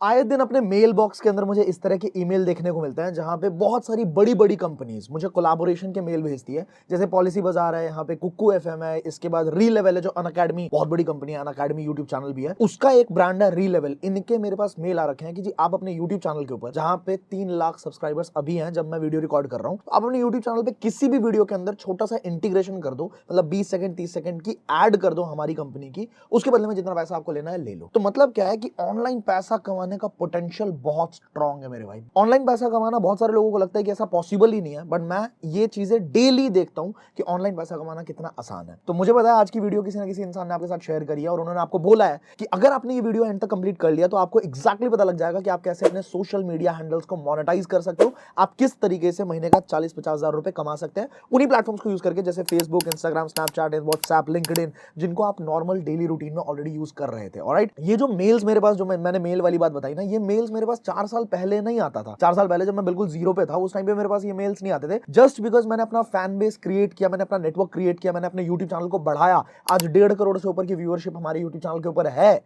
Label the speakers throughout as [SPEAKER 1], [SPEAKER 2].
[SPEAKER 1] आए दिन अपने मेल बॉक्स के अंदर मुझे इस तरह के ईमेल देखने को मिलते हैं जहां पे बहुत सारी बड़ी बड़ी कंपनीज मुझे कोलैबोरेशन के मेल भेजती है। जैसे पॉलिसी बाजार है, यहाँ पे कुक्कू एफएम है, इसके बाद री लेवल है जो अनअकैडमी, बहुत बड़ी कंपनी है, अनअकैडमी यूट्यूब चैनल भी है, उसका एक ब्रांड है री लेवल। इनके मेरे पास मेल आ रखे हैं कि जी आप अपने यूट्यूब चैनल के ऊपर, जहां पे 3 लाख सब्सक्राइबर्स अभी हैं जब मैं वीडियो रिकॉर्ड कर रहा हूं, आप अपने यूट्यूब चैनल पे किसी भी वीडियो के अंदर छोटा सा इंटीग्रेशन कर दो, मतलब 20 सेकंड 30 सेकंड की एड कर दो हमारी कंपनी की, उसके बदले में जितना पैसा आपको लेना है ले लो। तो मतलब क्या है कि ऑनलाइन पैसा कमाने का पोटेंशियल बहुत स्ट्रांग है मेरे भाई। ऑनलाइन पैसा कमाना बहुत सारे लोगों को लगता है कि ऐसा पॉसिबल ही नहीं है, बट मैं ये चीजें डेली देखता हूं कि ऑनलाइन पैसा कमाना कितना आसान है। तो मुझे पता है आज की वीडियो किसी ना किसी इंसान ने आपके साथ शेयर करी है और उन्होंने आपको बोला है कि अगर आपने ये वीडियो एंड तक कंप्लीट कर लिया तो आपको एग्जैक्टली पता लग जाएगा कि आप कैसे अपने सोशल मीडिया हैंडल्स को मोनेटाइज कर सकते हो, आप किस तरीके से महीने का 40-50 हजार रुपए कमा सकते हैं उन्हीं प्लेटफॉर्म्स को यूज करके, जैसे Facebook, Instagram, Snapchat, WhatsApp, LinkedIn, जिनको आप नॉर्मल डेली रूटीन में ऑलरेडी यूज कर रहे थे। ऑलराइट, ये जो मेल्स मेरे पास, जो मैंने मेल वाली बात बताई ना, ये मेल्स मेरे पास 4 साल पहले नहीं आता था। 4 साल पहले जब मैं बिल्कुल जीरो पे था, उस टाइम पे मेरे पास ये मेल्स नहीं आते थे। जस्ट बिकॉज मैंने अपना फैन बेस क्रिएट किया, मैंने अपना नेटवर्क क्रिएट किया, मैंने अपने यूट्यूब चैनल को बढ़ाया। आज 1.5 करोड़ से ऊपर की व्यूअरशिप हमारे यूट्यूब चैनल के ऊपर है।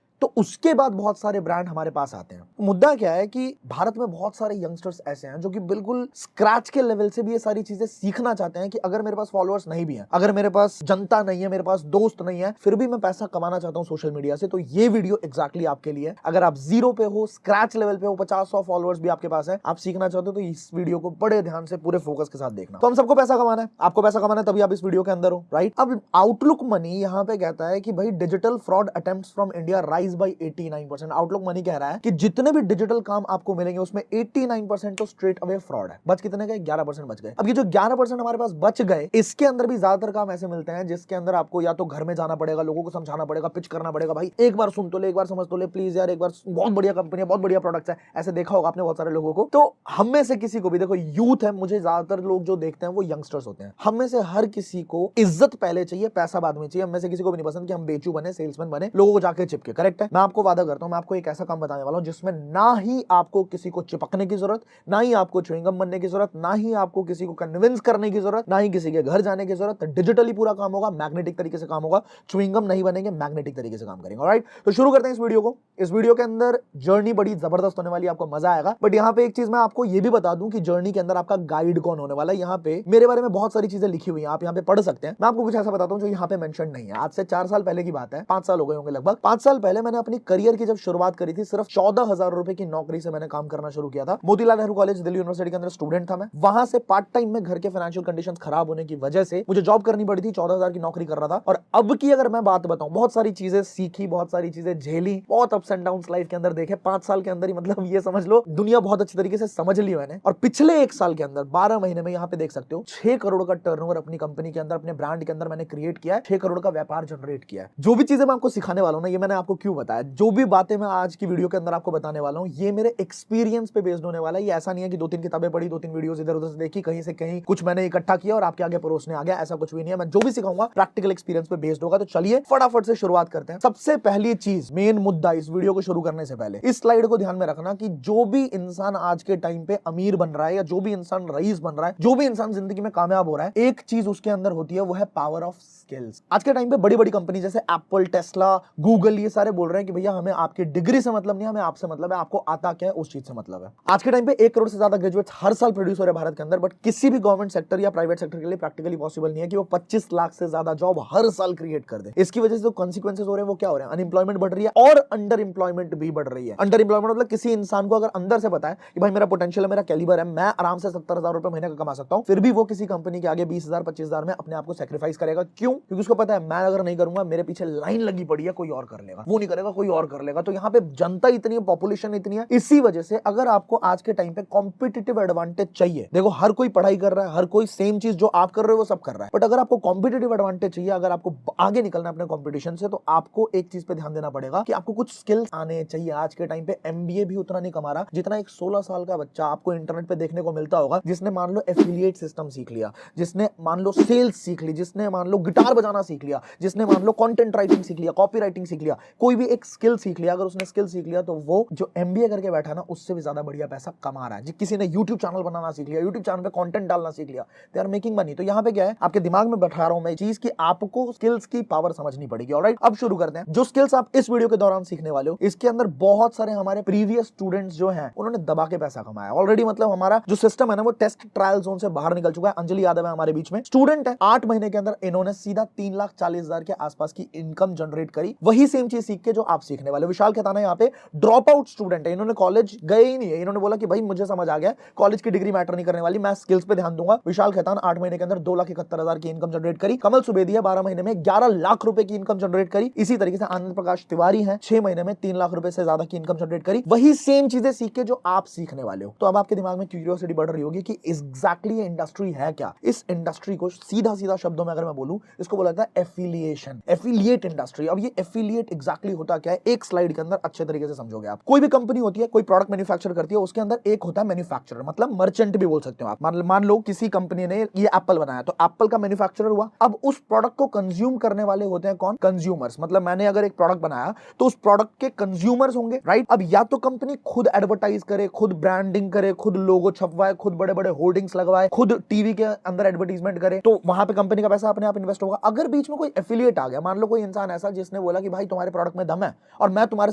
[SPEAKER 1] तो उसके बाद बहुत सारे ब्रांड हमारे पास आते हैं। मुद्दा क्या है कि भारत में बहुत सारे यंगस्टर्स ऐसे हैं जो कि बिल्कुल स्क्रैच के लेवल से भी ये सारी चीजें सीखना चाहते हैं कि अगर मेरे पास फॉलोअर्स नहीं भी हैं, अगर मेरे पास जनता नहीं है, मेरे पास दोस्त नहीं है, फिर भी मैं पैसा कमाना चाहता हूं सोशल मीडिया से, तो ये वीडियो एग्जैक्टली आपके लिए। अगर आप जीरो पे हो, स्क्रैच लेवल पे हो, 50-100 फॉलोअर्स भी आपके पास है, आप सीखना चाहते हो, तो इस वीडियो को बड़े ध्यान से पूरे फोकस के साथ देखना। तो हम सबको पैसा कमाना है, आपको पैसा कमाना है, तभी आप इस वीडियो के अंदर हो, राइट। अब आउटलुक मनी यहाँ पे कहता है कि भाई digital fraud attempts from India rise by 89%। Outlook Money कह रहा है कि जितने भी डिजिटल काम आपको मिलेंगे उसमें 89% तो स्ट्रेट अवे फ्रॉड है। बच कितने गए? 11% बच गए। अब ये जो 11% हमारे पास बच गए, इसके अंदर भी ज्यादातर काम ऐसे मिलते हैं जिसके अंदर आपको या तो घर में जाना पड़ेगा, लोगों को समझाना पड़ेगा, पिच करना पड़ेगा, भाई एक बार सुन तो ले, एक बार समझ तो ले प्लीज यार, एक बार, बहुत बढ़िया कंपनी है, बहुत बढ़िया प्रोडक्ट्स है, ऐसे देखा होगा आपने बहुत सारे लोगों को। तो हम में से किसी को भी, देखो यूथ है, मुझे ज्यादातर लोग जो देखते हैं वो यंगस्टर्स होते हैं। हम में से हर किसी को इज्जत पहले चाहिए, पैसा बाद में चाहिए। हम में से किसी को भी नहीं पसंद कि हम बेचू बने, सेल्समैन बने, लोगों को जाके चिपके। करेक्ट है। मैं आपको वादा करता हूं, मैं आपको एक ऐसा काम बताने वाला हूं जिसमें ना ही आपको किसी को चिपकने की जरूरत, ना ही आपको च्युइंगम बनने की जरूरत, ना ही आपको किसी को कन्विंस करने की जरूरत, ना ही किसी के घर जाने की जरूरत। डिजिटली पूरा काम होगा, मैग्नेटिक तरीके से काम होगा। च्युइंगम नहीं बनेंगे, मैग्नेटिक तरीके से काम करेंगे। ऑलराइट, तो शुरू करते हैं इस वीडियो को। इस वीडियो के अंदर जर्नी बड़ी जबरदस्त होने वाली है, आपको मजा आएगा। बट यहां पे एक चीज मैं आपको यह भी बता दूं कि जर्नी के अंदर आपका गाइड कौन होने वाला है। यहां पे मेरे बारे में बहुत सारी चीजें लिखी हुई हैं, आप यहां पे पढ़ सकते हैं। मैं आपको कुछ ऐसा बताता हूं जो यहां पे मेंशन नहीं है। आज से 4 साल पहले की बात है, 5 साल हो गए होंगे लगभग। 5 साल पहले मैंने अपनी करियर की जब शुरुआत करी थी, सिर्फ 14,000 रुपए की नौकरी से मैंने काम करना शुरू किया था। मोतीलाल नेहरू कॉलेज, दिल्ली यूनिवर्सिटी के अंदर स्टूडेंट था मैं। वहां से पार्ट टाइम में घर के फाइनेंशियल कंडीशंस खराब होने की वजह से मुझे जॉब करनी पड़ी थी। 14,000 की नौकरी कर रहा था। और अब की अगर मैं बात बताऊं, बहुत सारी चीजें सीखी, बहुत सारी चीजें झेली, बहुत अप्स एंड डाउन्स लाइफ के अंदर देखे। 5 साल के अंदर ही, मतलब ये समझ लो दुनिया बहुत अच्छी तरीके से समझ ली मैंने। और पिछले 1 साल के अंदर 12 महीने में, यहां पे देख सकते हो, 6 करोड़ का टर्नओवर अपनी कंपनी के अंदर, अपने ब्रांड के अंदर मैंने क्रिएट किया है। 6 करोड़ का व्यापार जनरेट किया है। जो भी चीजें मैं आपको सिखाने वाला हूं ना, ये मैंने आपको क्यों बताया, जो भी बातें मैं आज की वीडियो के अंदर आपको बताने वाला हूं, ये मेरे एक्सपीरियंस पे बेस्ड होने वाला है। ये ऐसा नहीं है कि 2-3 किताबें पढ़ी, 2-3 वीडियोस इधर उधर से देखी, कहीं से कहीं कुछ मैंने इकट्ठा किया और आपके आगे परोसने आ गया, ऐसा कुछ भी नहीं है। मैं जो भी सिखाऊंगा प्रैक्टिकल एक्सपीरियंस पे बेस्ड होगा। तो चलिए फटाफट से शुरुआत करते हैं। सबसे पहली चीज, मेन मुद्दा इस वीडियो को शुरू करने से पहले, इस स्लाइड को ध्यान में रखना कि जो भी इंसान आज के टाइम पे अमीर बन रहा है, या जो भी इंसान रईस बन रहा है, जो भी इंसान जिंदगी में कामयाब हो रहा है, एक चीज उसके अंदर होती है, वो है पावर ऑफ स्किल्स। आज के टाइम पे बड़ी बड़ी कंपनी जैसे एप्पल, टेस्ला, गूगल, ये सारे बोल रहे हैं कि भैया हमें आपकी डिग्री से मतलब नहीं, हमें आपसे मतलब है, आपको आता क्या है उस चीज से मतलब है। आज के टाइम पे 1 करोड़ से ज्यादा ग्रेजुएट्स हर साल प्रोड्यूस हो रहे हैं भारत के अंदर। बट किसी भी गवर्नमेंट सेक्टर या प्राइवेट सेक्टर के लिए प्रैक्टिकली पॉसिबल नहीं है कि वो 25 लाख से ज्यादा जॉब हर साल क्रिएट कर दे। इसकी वजह से जो कॉन्सिक्वेंसेस हो रहे हैं वो क्या हो रहे हैं? अनएम्प्लॉयमेंट बढ़ रही है और अंडर एम्प्लॉयमेंट भी बढ़ रही है। अंडर एम्प्लॉयमेंट मतलब किसी इंसान को अगर अंदर से पता है कि भाई मेरा पोटेंशियल है, मेरा कैलिबर है, मैं आराम से 70,000 रुपए महीने का कमा सकता हूं, फिर भी वो किसी कंपनी के आगे 20,000 25,000 में अपने आप को सैक्रिफाइस करेगा। क्यों? क्योंकि उसको पता है मैं अगर नहीं करूंगा, मेरे पीछे लाइन लगी पड़ी है, कोई और कर लेगा, वो नहीं करेगा कोई और कर लेगा। तो यहाँ पे जनता इतनी है, पॉपुलेशन इतनी है। इसी वजह से अगर आपको आज के टाइम पे कॉम्पिटिटिव एडवांटेज चाहिए, देखो हर कोई पढ़ाई कर रहा है, हर कोई सेम चीज जो आप कर रहे हो वो सब कर रहा है, बट अगर आपको कॉम्पिटिटिव एडवांटेज चाहिए, अगर आपको आगे निकलना है अपने कॉम्पिटिशन से, तो आपको एक चीज पे ध्यान देना पड़ेगा कि आपको कुछ स्किल्स आने चाहिए। आज के टाइम पे एमबीए भी उतना नहीं कमा रहा जितना एक 16 साल का बच्चा आपको इंटरनेट पे देखने को मिलता होगा, जिसने मान लो एफिलिएट सिस्टम सीख लिया, जिसने मान लो सेल्स सीख ली, जिसने मान लो गिटार बजाना सीख लिया, जिसने मान लो कंटेंट राइटिंग सीख लिया, कॉपी राइटिंग सीख लिया। कोई भी एक स्किल सीख लिया, अगर उसने स्किल सीख लिया तो वो जो एमबीए करके बैठा ना उससे भी ज्यादा बढ़िया पैसा कमा रहा है। जी किसी ने यूट्यूब चैनल बनाना सीख लिया, यूट्यूब चैनल पे कंटेंट डालना सीख लिया, दे आर मेकिंग मनी। तो यहाँ पे क्या है, आपके दिमाग में बैठा रहा हूं मैं चीज कि आपको स्किल्स की पावर समझनी पड़ेगी। ऑलराइट, अब शुरू करते हैं। जो स्किल्स आप इस वीडियो के दौरान सीखने वाले हो, इसके अंदर बहुत सारे हमारे प्रीवियस स्टूडेंट्स जो हैं उन्होंने दबा के पैसा कमाया ऑलरेडी। मतलब हमारा जो सिस्टम है ना वो टेस्ट ट्रायल जोन से बाहर निकल चुका है। अंजलि यादव है हमारे बीच में, स्टूडेंट है, 8 महीने के अंदर इन्होंने सीधा 3,40,000 के आसपास की इनकम जनरेट करी। वही सेम चीज सीख के जो आप सीखने वाले। विशाल खेताना यहाँ पे ड्रॉप आउट स्टूडेंट है, इन्होंने कॉलेज गए ही नहीं है, इन्होंने बोला कि भाई मुझे समझ आ गया कॉलेज की डिग्री मैटर नहीं करने वाली, मैं स्किल्स पे ध्यान दूंगा। विशाल खेतान 8 महीने के अंदर 2,71,000 की इनकम जनरेट करी। कमल सुबेदिया 12 महीने में 11 लाख रुपए की इनकम जनरेट करी। इसी तरीके से आनंद प्रकाश तिवारी हैं, 6 महीने में 3 लाख रुपए से ज्यादा की इनकम जनरेट करी। वही सेम चीजें सीख के जो आप सीखने वाले हो। तो अब आपके दिमाग में क्यूरियोसिटी बढ़ रही होगी कि एग्जैक्टली ये इंडस्ट्री है क्या। इस इंडस्ट्री को सीधा सीधा शब्दों में अगर मैं बोलूं, इसको बोला जाता है एफिलिएशन, एफिलिएट इंडस्ट्री। अब ये एफिलिएट एग्जैक्टली होता क्या है, एक स्लाइड के अंदर अच्छे तरीके से समझोगे आप। कोई भी कंपनी होती है, कोई प्रोडक्ट मैन्युफैक्चर करती है, उसके अंदर एक होता है मैन्युफैक्चरर, मतलब मर्चेंट भी बोल सकते हो आप। मान लो किसी कंपनी ने ये एप्पल बनाया तो एप्पल का मैन्युफैक्चरर हुआ। अब उस प्रोडक्ट को कंज्यूम करने वाले होते हैं कौन, कंज्यूमर्स। मतलब मैंने अगर एक प्रोडक्ट बनाया तो उस प्रोडक्ट के कंज्यूमर्स होंगे, राइट। अब या तो कंपनी खुद एडवर्टाइज करे, खुद ब्रांडिंग करे, खुद लोगो छपवाए, खुद बड़े बड़े होर्डिंग्स लगवाए, खुद टीवी के अंदर एडवर्टाइजमेंट करे, तो वहां पे कंपनी का पैसा अपने आप इन्वेस्ट होगा। अगर बीच में कोई एफिलिएट आ गया, मान लो कोई इंसान ऐसा जिसने बोला कि भाई तुम्हारे प्रोडक्ट में दम है और मैं तुम्हारे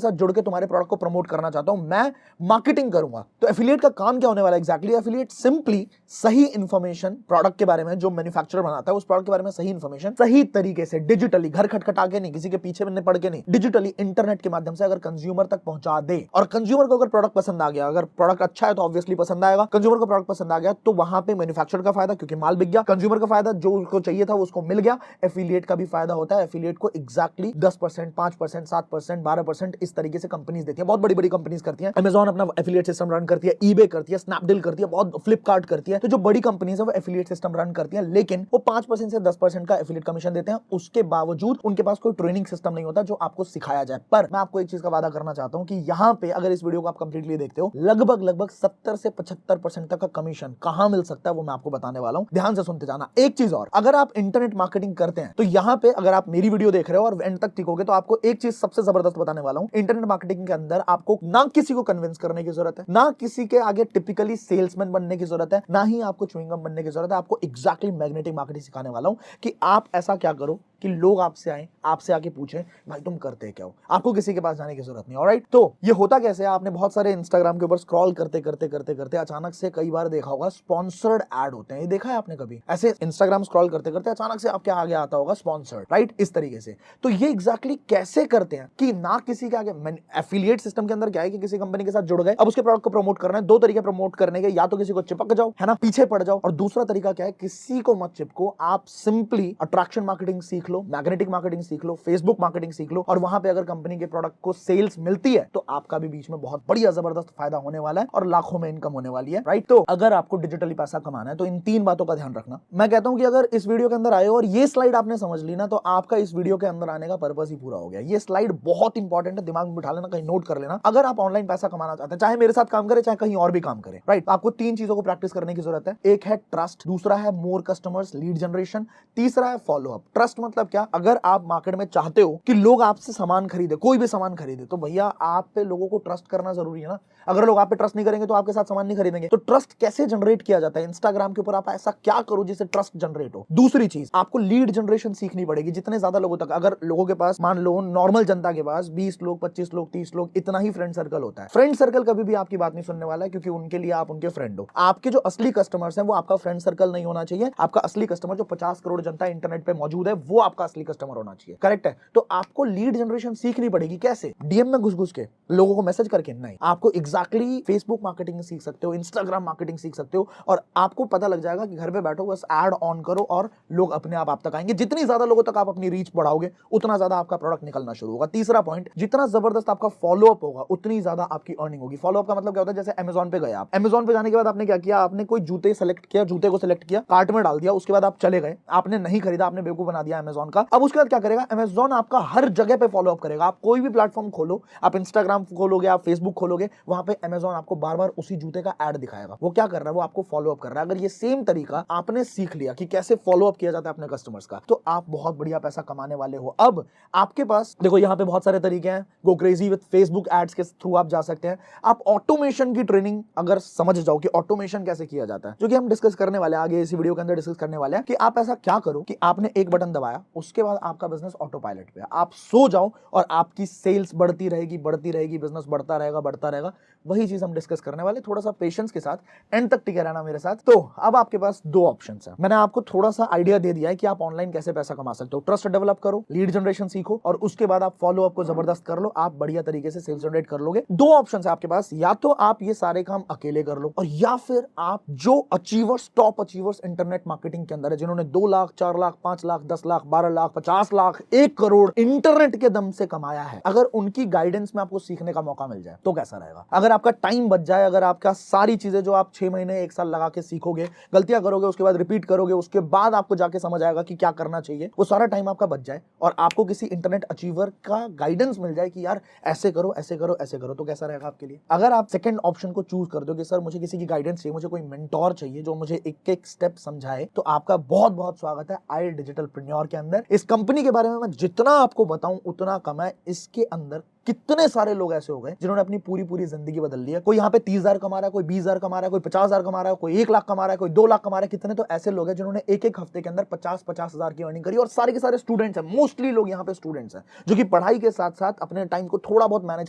[SPEAKER 1] साथ जुड़ के तुम्हारे प्रोडक्ट को प्रमोट करना चाहता हूं, मैं मार्केटिंग करूंगा, तो एफिलिएट का काम क्या होने वाला है एग्जैक्टली। एफिलिएट सिंपली सही इंफॉर्मेशन प्रोडक्ट के बारे में, जो मैन्युफैक्चरर बनाता है उस प्रोडक्ट के बारे में सही इंफॉर्मेशन सही तरीके से डिजिटली, घर खटखटा के नहीं, किसी के पीछे में पड़ के नहीं, डिजिटली इंटरनेट के माध्यम से अगर कंज्यूमर तक पहुंचा दे, और कंज्यूमर को अगर प्रोडक्ट पसंद आ गया, अगर प्रोडक्ट अच्छा है तो ऑब्वियसली पसंद आएगा, कंज्यूमर को प्रोडक्ट पसंद आ गया तो वहां पे मैन्युफैक्चरर का फायदा क्योंकि माल बिक गया, कंज्यूमर का फायदा जो उसको चाहिए था उसको मिल गया। एफिलिएट का भी फायदा होता है, एफिलिएट को एग्जैक्टली 10%, 5%, 7%, 12% इस तरीके से कंपनीज देती है। बहुत बड़ी बड़ी कंपनीज करती है, अमेजॉन अपना एफिलिएट सिस्टम रन करती है, ईबे करती है, स्नैपडील करती है, बहुत फ्लिपकार्ट करती है। तो जो बड़ी कंपनीज है वो एफिलिएट सिस्टम रन करती है, लेकिन वो 5% से 10% का एफिलिएट कमीशन देते हैं। उसके बावजूद उनके पास कोई ट्रेनिंग सिस्टम नहीं होता जो आपको सिखाया जाए। पर मैं आपको एक चीज का वादा करना चाहता हूं कि यहां पे अगर इस वीडियो को आप कंप्लीटली देखते हो, लगभग 70 से 75% तक का कमीशन कहां मिल सकता है वो मैं आपको बताने वाला हूं। ध्यान से सुनते जाना। एक चीज और, अगर आप इंटरनेट मार्केटिंग करते हैं तो यहां पे अगर आप मेरी वीडियो देख रहे हो और एंड तक टिकोगे तो आपको एक चीज सबसे जबरदस्त बताने वाला हूं। इंटरनेट मार्केटिंग के अंदर आपको ना किसी को कन्विंस करने की जरूरत है, ना किसी के आगे टिपिकली सेल्समैन बनने की जरूरत है, ना ही आपको च्युइंगम बनने की जरूरत है। आपको एग्जैक्टली मैग्नेटिक मार्केटिंग सिखाने वाला हूं कि आप ऐसा क्या करो कि लोग आपसे आए, आपसे आके पूछें भाई तुम करते क्या हो, आपको किसी के पास जाने की जरूरत नहीं। ऑलराइट, तो ये होता कैसे है, आपने बहुत सारे इंस्टाग्राम के ऊपर स्क्रॉल करते करते करते करते अचानक से कई बार देखा होगा स्पॉन्सर्ड ऐड होते हैं। ये देखा है आपने कभी? ऐसे इंस्टाग्राम स्क्रॉल करते करते अचानक से आपके आगे आता होगा स्पॉन्सर्ड, राइट, इस तरीके से। तो ये एग्जैक्टली कैसे करते हैं कि ना किसी के आगे, एफिलिएट सिस्टम के अंदर क्या है कि किसी कंपनी के साथ जुड़ गए, अब उसके प्रोडक्ट को प्रमोट करना है। दो तरीके प्रमोट करने के, या तो किसी को चिपक जाओ, है ना, पीछे पड़ जाओ, और दूसरा तरीका क्या है, किसी को मत चिपको, आप सिंपली अट्रैक्शन मार्केटिंग सीख लो, मैग्नेटिक मार्केटिंग सीख लो, फेसबुक मार्केटिंग सीख लो, और वहां पे अगर कंपनी के प्रोडक्ट को सेल्स मिलती है तो आपका भी बीच में बहुत बढ़िया जबरदस्त फायदा होने वाला है और लाखों में इनकम होने वाली है, राइट। तो अगर आपको डिजिटली पैसा कमाना है तो इन 3 बातों का ध्यान रखना। मैं कहता हूं कि अगर इस वीडियो के अंदर आए और ये स्लाइड आपने समझ ली ना, तो आपका इस वीडियो के अंदर आने का पर्पस ही पूरा हो गया। ये स्लाइड बहुत इंपॉर्टेंट है, दिमाग में बिठा लेना, कहीं नोट कर लेना। अगर आप ऑनलाइन पैसा कमाना चाहते हैं, चाहे मेरे साथ काम करें चाहे कहीं और भी काम करें, राइट, आपको 3 चीजों को प्रैक्टिस करने की जरूरत है। एक है ट्रस्ट, दूसरा है मोर कस्टमर्स, लीड जनरेशन, तीसरा है फॉलो अप। ट्रस्ट मतलब क्या, अगर आप मार्केट में चाहते हो कि लोग आपसे सामान खरीदे, कोई भी सामान खरीदे, तो भैया आप पे लोगों को ट्रस्ट करना जरूरी है ना। अगर लोग आप पे ट्रस्ट नहीं करेंगे तो आपके साथ सामान नहीं खरीदेंगे। तो ट्रस्ट कैसे जनरेट किया जाता है, इंस्टाग्राम के ऊपर आप ऐसा क्या करो जिससे ट्रस्ट जनरेट हो। दूसरी चीज, आपको लीड जनरेशन सीखनी पड़ेगी। जितने ज्यादा लोगों तक, अगर लोगों के पास, मान लो नॉर्मल जनता के पास 20 लोग, 25 लोग, 30 लोग, इतना ही फ्रेंड सर्कल होता है, फ्रेंड सर्कल कभी भी आपकी बात नहीं सुनने वाला है, क्योंकि उनके लिए आप उनके फ्रेंड हो। आपके जो असली कस्टमर्स हैं वो आपका फ्रेंड सर्कल नहीं होना चाहिए। आपका असली कस्टमर जो 50 करोड़ जनता इंटरनेट पे मौजूद है वो आपका असली कस्टमर होना चाहिए, करेक्ट है। तो आपको लीड जनरेशन सीखनी पड़ेगी। कैसे? डीएम में घुस घुस के, लोगों को मैसेज करके नहीं। आपको एग्जैक्टली फेसबुक मार्केटिंग सीख सकते हो, इंस्टाग्राम मार्केटिंग सीख सकते हो, और आपको पता लग जाएगा कि घर पे बैठो, बस ऐड ऑन करो और लोग अपने आप तक आएंगे। जितनी ज्यादा लोगों तक आप अपनी रीच बढ़ाओगे उतना ज्यादा आपका प्रोडक्ट निकलना शुरू होगा। तीसरा पॉइंट, जितना जबरदस्त आपका फॉलो अप होगा उतनी ज्यादा आपकी अर्निंग होगी। फॉलो अप का मतलब क्या होता है, जैसे अमेजॉन पे गए आप, अमेजॉन पे जाने के बाद आपने क्या किया, आपने कोई जूते सेलेक्ट किया, जूते को सेलेक्ट किया, कार्ट में डाल दिया, उसके बाद आप चले गए, आपने नहीं खरीदा, आपने बेवकूफ बना दिया अमेजॉन अमेजोन का। अब उसके बाद क्या करेगा, अमेजोन आपका हर जगह पे फॉलो अप करेगा। आप कोई भी प्लेटफॉर्म खोलो, आप इंस्टाग्राम खोलोगे, आप फेसबुक खोलोगे, वहां पे अमेजोन आपको बार बार उसी जूते का एड दिखाएगा। वो क्या कर रहा है, वो आपको फॉलो अप कर रहा है। अगर ये सेम तरीका आपने सीख लिया कि कैसे फॉलो अप किया जाता है अपने कस्टमर्स का, तो आप बहुत बढ़िया पैसा कमाने वाले हो। अब आपके पास देखो यहाँ पे बहुत सारे तरीके हैं। Go crazy with Facebook ads के थ्रू आप जा सकते हैं। आप ऑटोमेशन की ट्रेनिंग अगर समझ जाओ कि ऑटोमेशन कैसे किया जाता है, जो कि हम डिस्कस करने वाले हैं आगे इसी वीडियो के अंदर डिस्कस करने वाले हैं, कि आप ऐसा क्या करो कि आपने एक बटन दबाया, उसके बाद आपका बिजनेस ऑटो पायलट पे है, आप सो जाओ और आपकी सेल्स बढ़ती रहेगी, बिजनेस बढ़ता रहेगा। वही चीज हम डिस्कस करने वाले। थोड़ा सा पेशेंस के साथ एंड तक टिके रहना मेरे साथ। तो अब आपके पास दो ऑप्शंस हैं। मैंने आपको थोड़ा सा आइडिया दे दिया है कि आप ऑनलाइन कैसे पैसा कमा सकते हो। ट्रस्ट डेवलप करो, लीड जनरेशन सीखो, और उसके बाद आप फॉलो अप को जबरदस्त कर लो, आप बढ़िया तरीके से सेल्स जनरेट कर लोगे। दो ऑप्शन है आपके पास, या तो आप ये सारे काम अकेले कर लो, और या फिर आप जो achievers, top achievers internet marketing के अंदर है, जिन्होंने 2 लाख, 4 लाख, 5 लाख, 10 लाख, 12 लाख, 50 लाख, 1 करोड़ इंटरनेट के दम से कमाया है, अगर उनकी गाइडेंस में आपको सीखने का मौका मिल जाए तो कैसा रहेगा। अगर आपका टाइम बच जाए, अगर आपका सारी चीजें जो आप 6 महीने 1 साल लगा के सीखोगे, गलतियां करोगे, उसके बाद रिपीट करोगे, उसके बाद आपको जाके समझ आएगा कि क्या करना चाहिए, वो सारा टाइम आपका बच जाए और आपको किसी इंटरनेट अचीवर का गाइडेंस मिल जाए कि यार ऐसे करो, ऐसे करो, ऐसे करो, तो कैसा रहेगा आपके लिए। अगर आप सेकंड ऑप्शन को चूज कर दो कि सर मुझे किसी की गाइडेंस चाहिए, मुझे कोई मेंटोर चाहिए जो मुझे एक एक स्टेप समझाए, तो आपका बहुत बहुत स्वागत है आई डिजिटलप्रेन्योर के अंदर। इस कंपनी के बारे में मैं जितना आपको बताऊं उतना कम है। इसके अंदर कितने सारे लोग ऐसे हो गए जिन्होंने अपनी पूरी जिंदगी बदल ली है। कोई यहाँ पे 30,000 कमा रहा है, कोई 20,000 कमा रहा है, कोई 50,000 कमा रहा है, कोई 1 लाख कमा रहा है, कोई 2 लाख कमा रहा है। कितने तो ऐसे लोग हैं जिन्होंने एक हफ्ते के अंदर 50,000 की अर्निंग करी, और सारे के सारे स्टूडेंट्स हैं। मोस्टली लोग यहाँ पे स्टूडेंट्स हैं जो कि पढ़ाई के साथ साथ अपने टाइम को थोड़ा बहुत मैनेज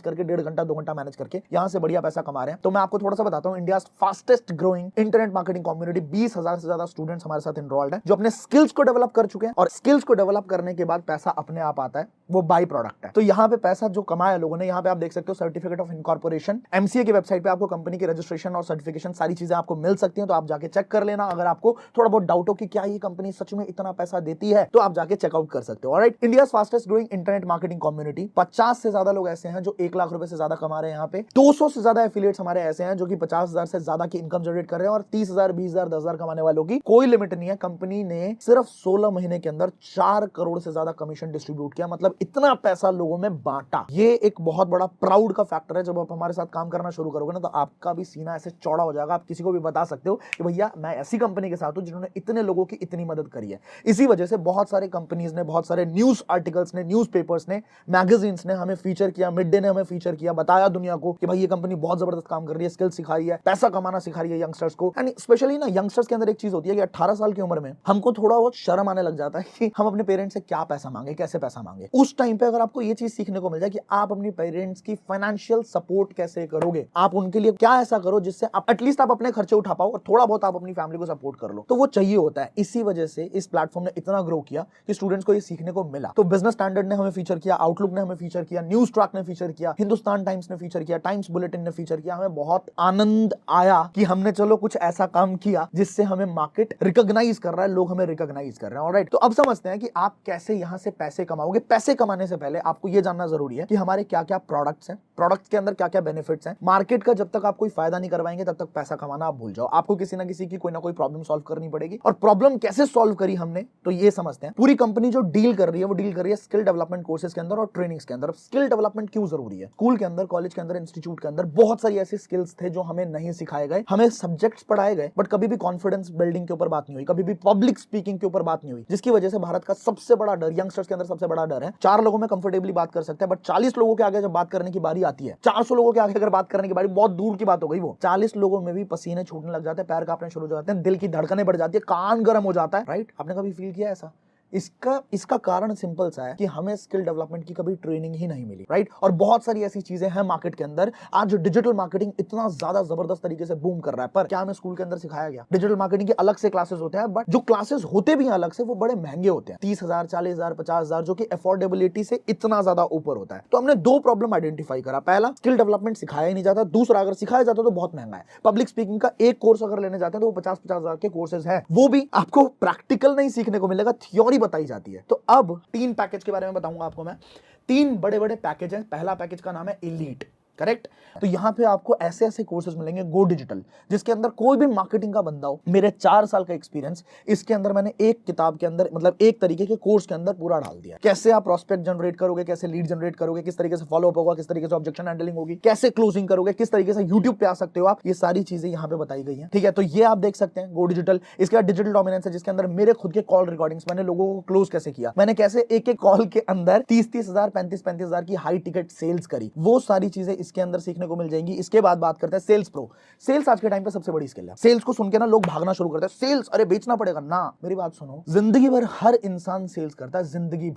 [SPEAKER 1] करके 1.5 घंटा 2 घंटा मैनेज करके यहाँ से बढ़िया पैसा कमा रहे हैं। तो मैं आपको थोड़ा सा बताता हूँ, India fastest growing internet marketing community, 20,000 से ज्यादा स्टूडेंट्स हमारे साथ एनरोल्ड है, जो अपने स्किल्स को डेवलप कर चुके हैं, और स्किल्स को डेवलप करने के बाद पैसा अपने आप आता है, वो बाई प्रोडक्ट है। तो यहाँ पे पैसा जो कमाया लोगों ने, यहाँ पे आप देख सकते हो सर्टिफिकेट ऑफ इनकॉर्पोरेशन, एमसीए की वेबसाइट पे आपको कंपनी की रजिस्ट्रेशन और सर्टिफिकेशन सारी चीजें आपको मिल सकती हैं, तो आप जाके चेक कर लेना। अगर आपको थोड़ा बहुत डाउट हो कि क्या ये कंपनी सच में इतना पैसा देती है, तो आप जाके चेकआउट कर सकते हो। Alright, India fastest growing internet marketing community, 50 से ज्यादा लोग ऐसे हैं जो 1 लाख रुपए से ज्यादा कमा रहे हैं। यहाँ पे 200 से ज्यादा एफिलिएट्स हमारे ऐसे हैं जो कि 50,000 से ज्यादा की इनकम जनरेट कर रहे हैं, और 30,000, 20,000, 10,000 कमाने वालों की कोई लिमिट नहीं है। कंपनी ने सिर्फ 16 महीने के अंदर 4 करोड़ से ज्यादा कमीशन डिस्ट्रीब्यूट किया, मतलब इतना पैसा लोगों में बांटा। ये एक बहुत बड़ा प्राउड का फैक्टर है। जब आप हमारे साथ काम करना शुरू करोगे ना, तो आपका भी सीना ऐसे चौड़ा हो जाएगा। आप किसी को भी बता सकते हो कि भैया मैं ऐसी कंपनी के साथ हूं जिन्होंने इतने लोगों की इतनी मदद करी है। इसी वजह से बहुत सारे कंपनीज ने, बहुत सारे न्यूज आर्टिकल्स ने, न्यूज़पेपर्स ने, मैगजीन्स ने हमें फीचर किया, मिड डे ने हमें फीचर किया, बताया दुनिया को कि भाई ये कंपनी बहुत जबरदस्त काम कर रही है, स्किल सिखाई है, पैसा कमाना सिखा रही है यंगस्टर्स को। एंड स्पेशली ना यंगस्टर्स के अंदर एक चीज होती है कि 18 साल की उम्र में हमको थोड़ा बहुत शर्म आने लग जाता है कि हम अपने पेरेंट्स से क्या पैसा मांगे, कैसे पैसा मांगे। उस टाइम पे अगर आपको ये चीज सीखने को मिल जाए कि आप अपनी पेरेंट्स की फाइनेंशियल सपोर्ट कैसे करोगे, आप उनके लिए क्या ऐसा करो जिससे आप एटलीस्ट आप अपने खर्चे उठा पाओ और थोड़ा बहुत आप अपनी फैमिली को सपोर्ट कर लो, तो वो चाहिए होता है। इसी वजह से इस प्लेटफॉर्म ने इतना ग्रो किया कि स्टूडेंट्स को ये सीखने को मिला। तो बिजनेस स्टैंडर्ड ने हमें फीचर किया, आउटलुक ने हमें फीचर किया, न्यूज ट्रैक ने फीचर किया, हिंदुस्तान टाइम्स ने फीचर किया, टाइम्स बुलेटिन ने फीचर किया। हमें बहुत आनंद आया कि हमने चलो कुछ ऐसा काम किया जिससे हमें मार्केट रिकॉग्नाइज कर रहा है, लोग हमें रिकॉग्नाइज कर रहे हैं। ऑलराइट, तो अब समझते हैं कि आप कैसे यहां से पैसे कमाओगे। पैसे कमाने से पहले आपको यह जानना जरूरी है कि हमारे क्या क्या प्रोडक्ट्स हैं, प्रोडक्ट्स के अंदर क्या क्या बेनिफिट्स हैं। मार्केट का जब तक आप कोई फायदा नहीं करवाएंगे तब तक पैसा कमाना आप भूल जाओ। आपको किसी ना किसी की कोई ना कोई प्रॉब्लम सॉल्व करनी पड़ेगी, और प्रॉब्लम कैसे सॉल्व करी हमने, तो ये समझते हैं। पूरी कंपनी जो डील कर रही है, वो डील कर रही है स्किल डेवलपमेंट कोर्सेज के अंदर और ट्रेनिंग्स के अंदर। स्किल डेवलपमेंट क्यों जरूरी है? स्कूल के अंदर, कॉलेज के अंदर, इंस्टीट्यूट के अंदर बहुत सारी ऐसी स्किल्स थे जो हमें नहीं सिखाए गए। हमें सब्जेक्ट्स पढ़ाए गए, बट कभी भी कॉन्फिडेंस बिल्डिंग के ऊपर बात नहीं हुई, कभी भी पब्लिक स्पीकिंग के ऊपर बात नहीं हुई, जिसकी वजह से भारत का सबसे बड़ा डर, यंगस्टर्स के अंदर सबसे बड़ा डर है। 4 लोगों में कंफर्टेबली बात कर सकते हैं, बट 40 लोगों के आगे जब बात करने की बारी आती है, 400 लोगों के आगे अगर बात करने की बारी, बहुत दूर की बात हो गई, वो 40 लोगों में भी पसीने छूटने लग जाते हैं, पैर कांपने शुरू हो जाते हैं, दिल की धड़कनें बढ़ जाती है, कान गर्म हो जाता है। राइट, आपने कभी फील किया ऐसा? इसका कारण सिंपल सा है कि हमें स्किल डेवलपमेंट की कभी ट्रेनिंग ही नहीं मिली। राइट, और बहुत सारी ऐसी चीजें हैं मार्केट के अंदर। आज डिजिटल मार्केटिंग इतना ज्यादा जबरदस्त तरीके से बूम कर रहा है, पर क्या हमें स्कूल के अंदर सिखाया गया? डिजिटल मार्केटिंग के अलग से क्लासेस होते हैं, बट जो क्लासेस होते भी हैं अलग से, वो बड़े महंगे होते हैं, 30,000, 40,000, 50,000, जो कि अफोर्डेबिलिटी से इतना ज्यादा ऊपर होता है। तो हमने 2 प्रॉब्लम आइडेंटिफाई करा। पहला, स्किल डेवलपमेंट सिखाया ही नहीं जाता। दूसरा, अगर सिखाया जाता तो बहुत महंगा है। पब्लिक स्पीकिंग का एक कोर्स अगर लेने जाते हैं तो वो 50,000 के कोर्सेज हैं, वो भी आपको प्रैक्टिकल नहीं सीखने को मिलेगा, थ्योरी बताई जाती है। तो अब 3 पैकेज के बारे में बताऊंगा आपको मैं। 3 बड़े बड़े पैकेज हैं। पहला पैकेज का नाम है एलीट। करेक्ट। तो यहाँ पे आपको ऐसे ऐसे कोर्सेज मिलेंगे गो डिजिटल, जिसके अंदर कोई भी मार्केटिंग का बंदा हो, मेरे 4 साल का एक्सपीरियंस इसके अंदर मैंने एक किताब के अंदर, मतलब एक तरीके के कोर्स के अंदर पूरा डाल दिया। कैसे आप प्रोस्पेक्ट जनरेट करोगे, कैसे लीड जनरेट करोगे, किस तरीके से फॉलो अप होगा, किस तरीके से ऑब्जेक्शन हैंडलिंग होगी, कैसे क्लोजिंग करोगे, किस तरीके से यूट्यूब पे आ सकते हो आप, ये सारी चीजें यहाँ पे बताई गई हैं। ठीक है, तो ये आप देख सकते हैं गो डिजिटल। इसके बाद डिजिटल डोमिनेंस है, जिसके अंदर मेरे खुद के कॉल रिकॉर्डिंग्स, मैंने लोगों को क्लोज कैसे किया, मैंने कैसे एक एक कॉल के अंदर 30-30 हजार 35-35 हजार की हाई टिकट सेल्स करी, वो सारी चीजें इसके अंदर सीखने को मिल जाएंगी। इसके बाद बात करते हैं सेल्स प्रो। सेल्स आज के टाइम पे सबसे बड़ी स्किल है। सेल्स को सुन के ना लोग भागना शुरू करते हैं, सेल्स अरे बेचना पड़ेगा ना। मेरी बात सुनो, जिंदगी भर हर इंसान सेल्स करता है, जिंदगी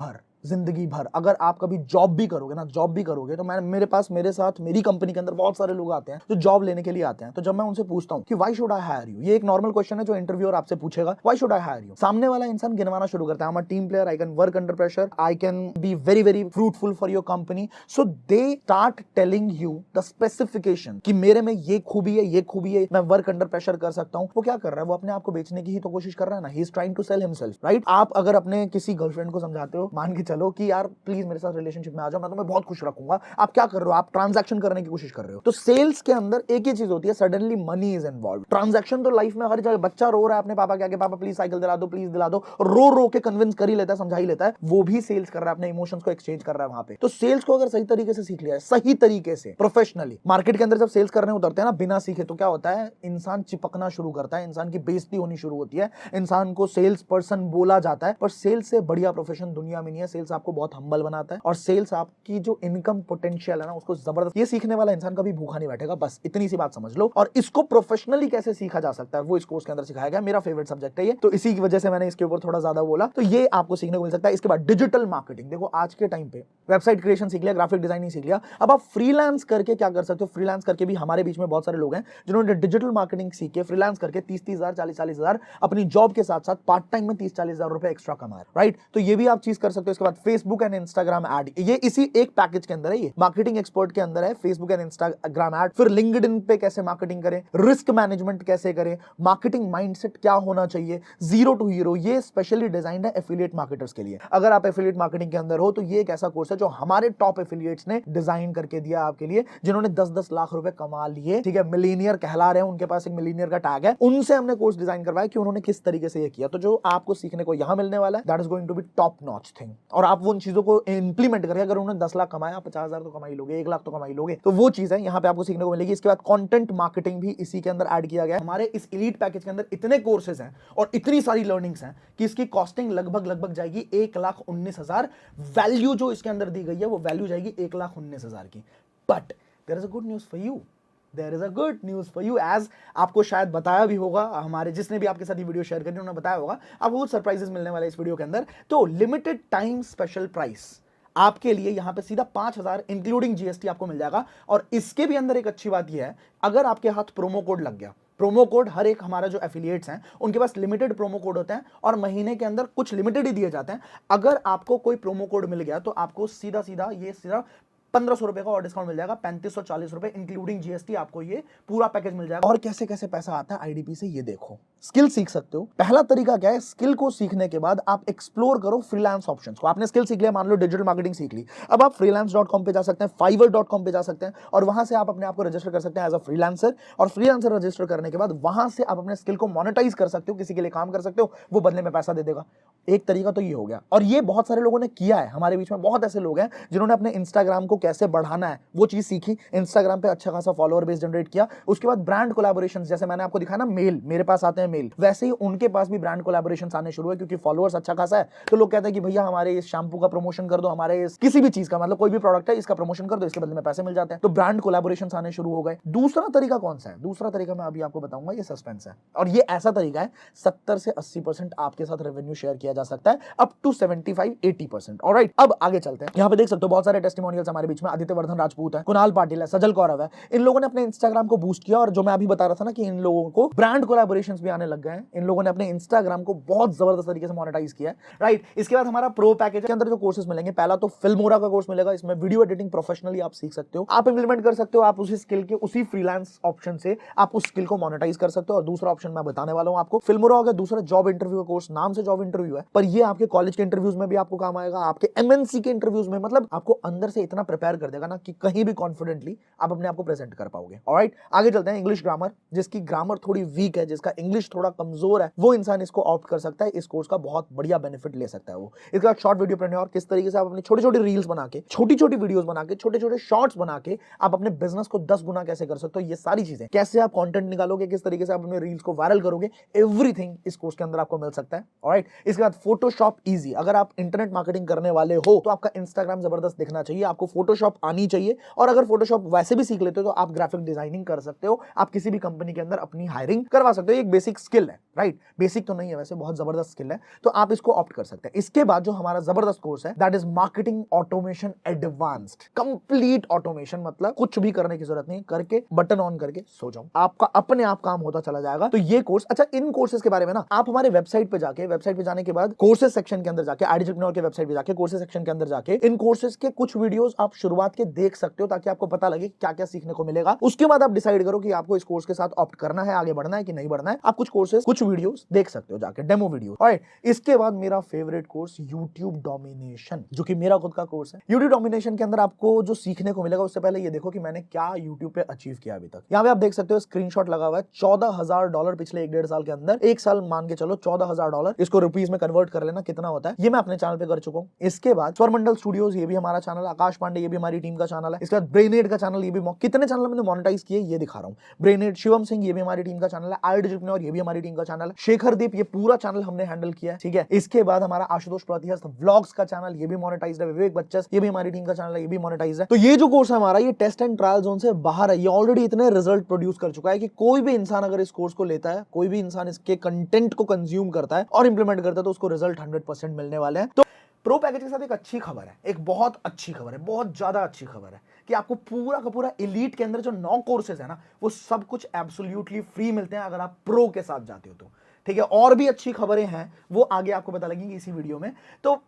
[SPEAKER 1] भर। अगर आप कभी जॉब भी करोगे ना, जॉब भी करोगे तो मेरे पास, मेरे साथ, मेरी कंपनी के अंदर बहुत सारे लोग आते हैं जो जॉब लेने के लिए आते हैं। तो जब मैं उनसे पूछता हूं कि why should I hire you, ये एक नॉर्मल क्वेश्चन है जो इंटरव्यूअर आपसे पूछेगा, why should I hire you, सामने वाला इंसान गिनवाना शुरू करता है, I am a team player, I can work under pressure, I can be very very fruitful for your company. So they start telling you the specification कि मेरे में ये खूबी है, ये खूबी है, मैं वर्क अंडर प्रेशर कर सकता हूं। वो क्या कर रहा है, वो अपने आप को बेचने की ही तो कोशिश कर रहा है ना, he is trying to sell himself, right. आप अगर अपने किसी गर्लफ्रेंड को समझाते हो, मान के चलो कि यार प्लीज मेरे साथ रिलेशनशिप में आ जाओ, मैं तुम्हें बहुत खुश रखूंगा, आप क्या कर रहे हो, आप ट्रांजैक्शन करने की कोशिश कर रहे हो। तो सेल्स के अंदर एक ही चीज होती है, suddenly money is involve. Transaction तो लाइफ में हर जगह, बच्चा रो रहा है अपने पापा के आगे, पापा प्लीज साइकिल दिला दो, प्लीज दिला दो, रो रो के कन्विंस कर ही लेता है, समझा ही लेता है, वो भी सेल्स कर रहा है, अपने इमोशंस को एक्सचेंज कर रहा है वहां पे। तो सेल्स को अगर सही तरीके से सीख लिया है, सही तरीके से प्रोफेशनली, मार्केट के अंदर जब सेल्स करने उतरते हैं ना बिना सीखे, तो क्या होता है, इंसान चिपकना शुरू करता है, इंसान की बेइज्जती होनी शुरू होती है, इंसान को सेल्स पर्सन बोला जाता है। पर सेल्स से बढ़िया प्रोफेशन दुनिया में नहीं है। सेल्स आपको बहुत हम्बल बनाता है, और सेल्स आपकी जो इनकम पोटेंशियल है ना, उसको जबरदस्त, ये सीखने वाला इंसान कभी भूखा नहीं बैठेगा, बस इतनी सी बात समझ लो। और इसको प्रोफेशनली कैसे सीखा जा सकता है, वो इस कोर्स के अंदर सिखाया गया। मेरा फेवरेट सब्जेक्ट है ये, तो इसी की वजह से मैंने इसके ऊपर थोड़ा ज्यादा बोला। तो ये आपको सीखने को मिल सकता है। इसके बाद डिजिटल मार्केटिंग। देखो आज के टाइम पे वेबसाइट क्रिएशन सीख लिया, ग्राफिक डिजाइनिंग सीख लिया, अब आप फ्रीलांस करके क्या कर सकते हो। फ्रीलांस करके भी हमारे बीच में बहुत सारे लोग हैं जिन्होंने डिजिटल मार्केटिंग सीख के फ्रीलांस करके 30-30 हजार 40-40 हजार अपनी जॉब के साथ साथ पार्ट टाइम में 30-40 हजार रुपए एक्स्ट्रा कमा, राइट। तो ये भी आप चीज कर सकते हो। इसके बाद फेसबुक एंड इंस्टाग्राम एड, ये इसी एक पैकेज के अंदर है, ये मार्केटिंग एक्सपर्ट के अंदर है, फेसबुक एंड इंस्टाग्राम एड। फिर लिंक्डइन पे कैसे मार्केटिंग करें, रिस्क मैनेजमेंट कैसे करें, मार्केटिंग माइंडसेट क्या होना चाहिए, जीरो टू हीरो, ये स्पेशली डिजाइन्ड है एफिलिएट मार्केटर्स के लिए। अगर आप एफिलिएट मार्केटिंग के अंदर हो तो ये एक ऐसा कोर्स है जो हमारे टॉप एफिलिएट्स ने डिजाइन करके दिया आपके लिए, जिन्होंने 10-10 लाख रुपए कमा लिए, ठीक है, मिलीनियर कहला रहे हैं, उनके पास एक मिलीनियर का टैग है। उनसे हमने कोर्स डिजाइन करवाया कि उन्होंने किस तरीके से ये किया। तो जो आपको सीखने को यहां मिलने वाला है, that is going to be top notch thing. और आप उन चीजों को इंप्लीमेंट करें, अगर उन्होंने 10 लाख कमाया, 50 हजार तो कमाई लोगे, 1 लाख तो कमाई लोगे, तो वो चीज है यहाँ पे आपको सीखने को मिलेगी। इसके बाद कंटेंट मार्केटिंग भी इसी के अंदर ऐड किया गया है। हमारे इस एलीट पैकेज के अंदर इतने कोर्सेज हैं और इतनी सारी लर्निंग्स हैं कि इसकी कॉस्टिंग लगभग जाएगी 1,19,000। वैल्यू जो इसके अंदर दी गई है वो वैल्यू जाएगी 1,19,000 की। But there is a good news for you, there is a good news for you, as आपको शायद बताया भी होगा, हमारे जिसने भी आपके साथ ये वीडियो शेयर करी उन्होंने बताया होगा, आपको कुछ सरप्राइजेस मिलने वाले इस वीडियो के अंदर। तो लिमिटेड टाइम स्पेशल प्राइस आपके लिए यहां पे सीधा 5,000 इंक्लूडिंग जीएसटी आपको मिल जाएगा। और इसके भी अंदर एक अच्छी बात यह है, अगर आपके हाथ प्रोमो कोड लग गया, प्रोमो कोड हर एक हमारा जो एफिलिएट्स हैं उनके पास लिमिटेड प्रोमो कोड होते हैं और महीने के अंदर कुछ लिमिटेड ही दिए जाते हैं। अगर आपको कोई प्रोमो कोड मिल गया तो आपको सीधा 1,500 रुपए का और डिस्काउंट मिल जाएगा, 3,540 रुपए इंक्लूडिंग जीएसटी आपको ये पूरा पैकेज मिल जाएगा। और कैसे कैसे पैसा आता है आईडीपी से, ये देखो। स्किल सीख सकते हो। पहला तरीका क्या है, स्किल को सीखने के बाद आप एक्सप्लोर करो फ्रीलांस ऑप्शंस को। आपने स्किल सीख लिया, मान लो डिजिटल मार्केटिंग सीख ली, अब आप freelance.com पे जा सकते हैं, fiverr.com पे जा सकते हैं और वहां से आप अपने आप को रजिस्टर कर सकते हैं एज अ फ्रीलांसर। और फ्रीलांसर रजिस्टर करने के बाद वहां से आप अपने स्किल को मोनेटाइज कर सकते हो, किसी के लिए काम कर सकते हो, वो बदले में पैसा दे देगा। एक तरीका तो ये हो गया, और ये बहुत सारे लोगों ने किया है। हमारे बीच में बहुत ऐसे लोग हैं जिन्होंने अपने इंस्टाग्राम को कैसे बढ़ाना है वो चीज सीखी, इंस्टाग्राम पे अच्छा खासा फॉलोअर बेस जनरेट किया। उसके बाद ब्रांड कोलैबोरेशंस, जैसे मैंने आपको दिखाया ना मेल, मेरे पास आते हैं मेल, वैसे ही उनके पास भी ब्रांड कोलैबोरेशंस आने शुरू हुए, क्योंकि फॉलोअर्स अच्छा खासा है। तो लोग कहते हैं कि भैया हमारे इस शैम्पू का प्रमोशन कर दो, हमारे किसी भी चीज का, मतलब कोई भी प्रोडक्ट है इसका प्रमोशन कर दो, इसके बदले में पैसे मिल जाते हैं। तो ब्रांड कोलैबोरेशंस आने शुरू हो गए। दूसरा तरीका कौन सा है, दूसरा तरीका मैं अभी आपको बताऊंगा, ये सस्पेंस है। और ये ऐसा तरीका है 70 से 80% आपके साथ रेवेन्यू शेयर किया जा सकता है, अप टू 75-80%। ऑलराइट, अब आगे चलते हैं। यहाँ पे देख सकते हो बहुत सारे टेस्टिमोनियल्स हमारे बीच में, आदित्य वर्धन राजपूत है, कुणाल पाटिल है, सजल कौरव है। इन लोगों ने अपने इंस्टाग्राम को बूस्ट किया, और जो मैं अभी बता रहा था ना कि इन लोगों को ब्रांड कोलैबोरेशंस भी आने लग गए हैं, इन लोगों ने अपने इंस्टाग्राम को बहुत जबरदस्त तरीके से मोनेटाइज किया है, राइट। इसके बाद हमारा प्रो पैकेज के अंदर जो कोर्सेज मिलेंगे, पहला तो फिल्मोरा का कोर्स मिलेगा, इसमें वीडियो एडिटिंग प्रोफेशनली आप सीख सकते हो, आप इंप्लीमेंट कर सकते हो, आप उसी स्किल के उसी फ्रीलांस ऑप्शन से आप उस स्किल को मोनेटाइज कर सकते हो। और दूसरा ऑप्शन मैं बताने वाला हूं आपको, फिल्मोरा हो गया। दूसरा जॉब इंटरव्यू का कोर्स, नाम से जॉब इंटरव्यू है, पर ये आपके कॉलेज के इंटरव्यूज में भी आपको काम आएगा, आपके एमएनसी के इंटरव्यूज में, मतलब आपको अंदर से इतना प्रिपेयर कर देगा ना कि कहीं भी कॉन्फिडेंटली आप अपने आप को प्रेजेंट कर पाओगे। ऑलराइट, आगे चलते हैं। इंग्लिश ग्रामर, जिसकी ग्रामर थोड़ी वीक है, जिसका इंग्लिश थोड़ा कमजोर है, वो इंसान इसको ऑप्ट कर सकता है। इस कोर्स का बहुत बढ़िया बेनिफिट ले सकता है वो। इसके बाद शॉर्ट वीडियो प्रेन्योर, किस तरीके से आप अपनी छोटी छोटी रील्स बना के, छोटी छोटी वीडियोस बना के, छोटे छोटे शॉर्ट्स बना के आप अपने बिजनेस को 10 गुना कैसे कर सकते हो, ये सारी चीजें, कैसे आप कंटेंट निकालोगे, किस तरीके से आप अपने रील्स को वायरल करोगे, एवरीथिंग इस कोर्स के अंदर आपको मिल सकता है। ऑलराइट, इसके बाद फोटोशॉप इजी, अगर आप इंटरनेट मार्केटिंग करने वाले हो तो आपका इंस्टाग्राम जबरदस्त दिखना चाहिए, आपको फोटोशॉप आनी चाहिए। और अगर फोटोशॉप वैसे भी सीख लेते हो तो आप ग्राफिक डिजाइनिंग कर सकते हो, आप किसी भी कंपनी के अंदर अपनी हायरिंग करवा सकते हो। एक बेसिक स्किल है, राइट, बेसिक तो नहीं है वैसे, बहुत जबरदस्त स्किल है, तो आप इसको ऑप्ट कर सकते हैं। इसके बाद जो हमारा जबरदस्त कोर्स है that is marketing automation advanced, complete automation, मतलब कुछ भी करने की जरूरत नहीं, करके बटन ऑन करके सो जाओ, आपका अपने आप काम होता चला जाएगा। तो ये कोर्स, अच्छा इन कोर्सेज के बारे में ना आप हमारे वेबसाइट पे जाके, वेबसाइट पे जाने के बाद कोर्सेज सेक्शन के अंदर जाके, आईडिजिप्रेन्योर के वेबसाइट पे जाके कोर्सेज सेक्शन के अंदर जाके इन कोर्सेज के कुछ वीडियोस आप शुरुआत के देख सकते हो, ताकि आपको पता लगे क्या क्या सीखने को मिलेगा। उसके बाद आप डिसाइड करो कि आपको इस कोर्स के साथ ऑप्ट करना है, आगे बढ़ना है कि नहीं बढ़ना है। आप कुछ कोर्सेज, कुछ वीडियोस देख सकते हो जाके, डेमो वीडियो। ऑलराइट, इसके बाद मेरा फेवरेट कोर्स यूट्यूब डोमिनेशन, जो कि मेरा खुद का कोर्स है। यूट्यूब डोमिनेशन के अंदर आपको जो सीखने को मिलेगा, उससे पहले ये देखो कि मैंने क्या यूट्यूब पे अचीव किया अभी तक। यहाँ पे आप देख सकते हो स्क्रीनशॉट लगा हुआ है, $14,000 पिछले 1.5 साल के अंदर, एक साल मान के चलो $14,000, इसको रुपीज में कन्वर्ट कर लेना कितना होता है, ये मैं अपने चैनल पे कर चुका हूँ। इसके बाद स्वरमंडल स्टूडियोज, ये भी हमारा चैनल है। आकाश पांडे, ये भी हमारी टीम का चैनल है। इसके बाद ब्रेनेड का चैनल, ये भी कितने चैनल मैंने मोनेटाइज किए ये दिखा रहा हूँ। ब्रेनेड, शिवम सिंह, ये भी हमारी टीम का चैनल है। आईडिजिप्रेन्योर, ये भी हमारी टीम का चैनल है। शेखर दीप, ये पूरा चैनल हमने हैंडल किया है, ठीक है। इसके बाद हमारा आशुतोष प्रतिहस्त व्लॉग्स का चैनल, ये भी मोनेटाइज्ड है। विवेक बच्चन, ये भी हमारी टीम का चैनल है, ये भी मोनेटाइज्ड है। तो ये जो कोर्स है हमारा, ये टेस्ट एंड ट्रायल जोन से बाहर है, ये ऑलरेडी इतने रिजल्ट प्रोड्यूस कर चुका है कि कोई भी इंसान अगर इस कोर्स को लेता है, कोई भी इंसान इसके कंटेंट को कंज्यूम करता है और इंप्लीमेंट करता है, तो उसको रिजल्ट 100% मिलने वाले हैं। तो प्रो पैकेज के साथ एक अच्छी खबर है, एक बहुत अच्छी खबर है, बहुत ज्यादा अच्छी खबर है कि आपको पूरा का पूरा एलीट के अंदर जो 9 कोर्सेज है ना, वो सब कुछ एब्सोल्युटली फ्री मिलते हैं अगर आप प्रो के साथ जाते हो तो, ठीक है। और भी अच्छी खबरें हैं, वो आगे आपको पता लगेंगी इसी वीडियो में। तो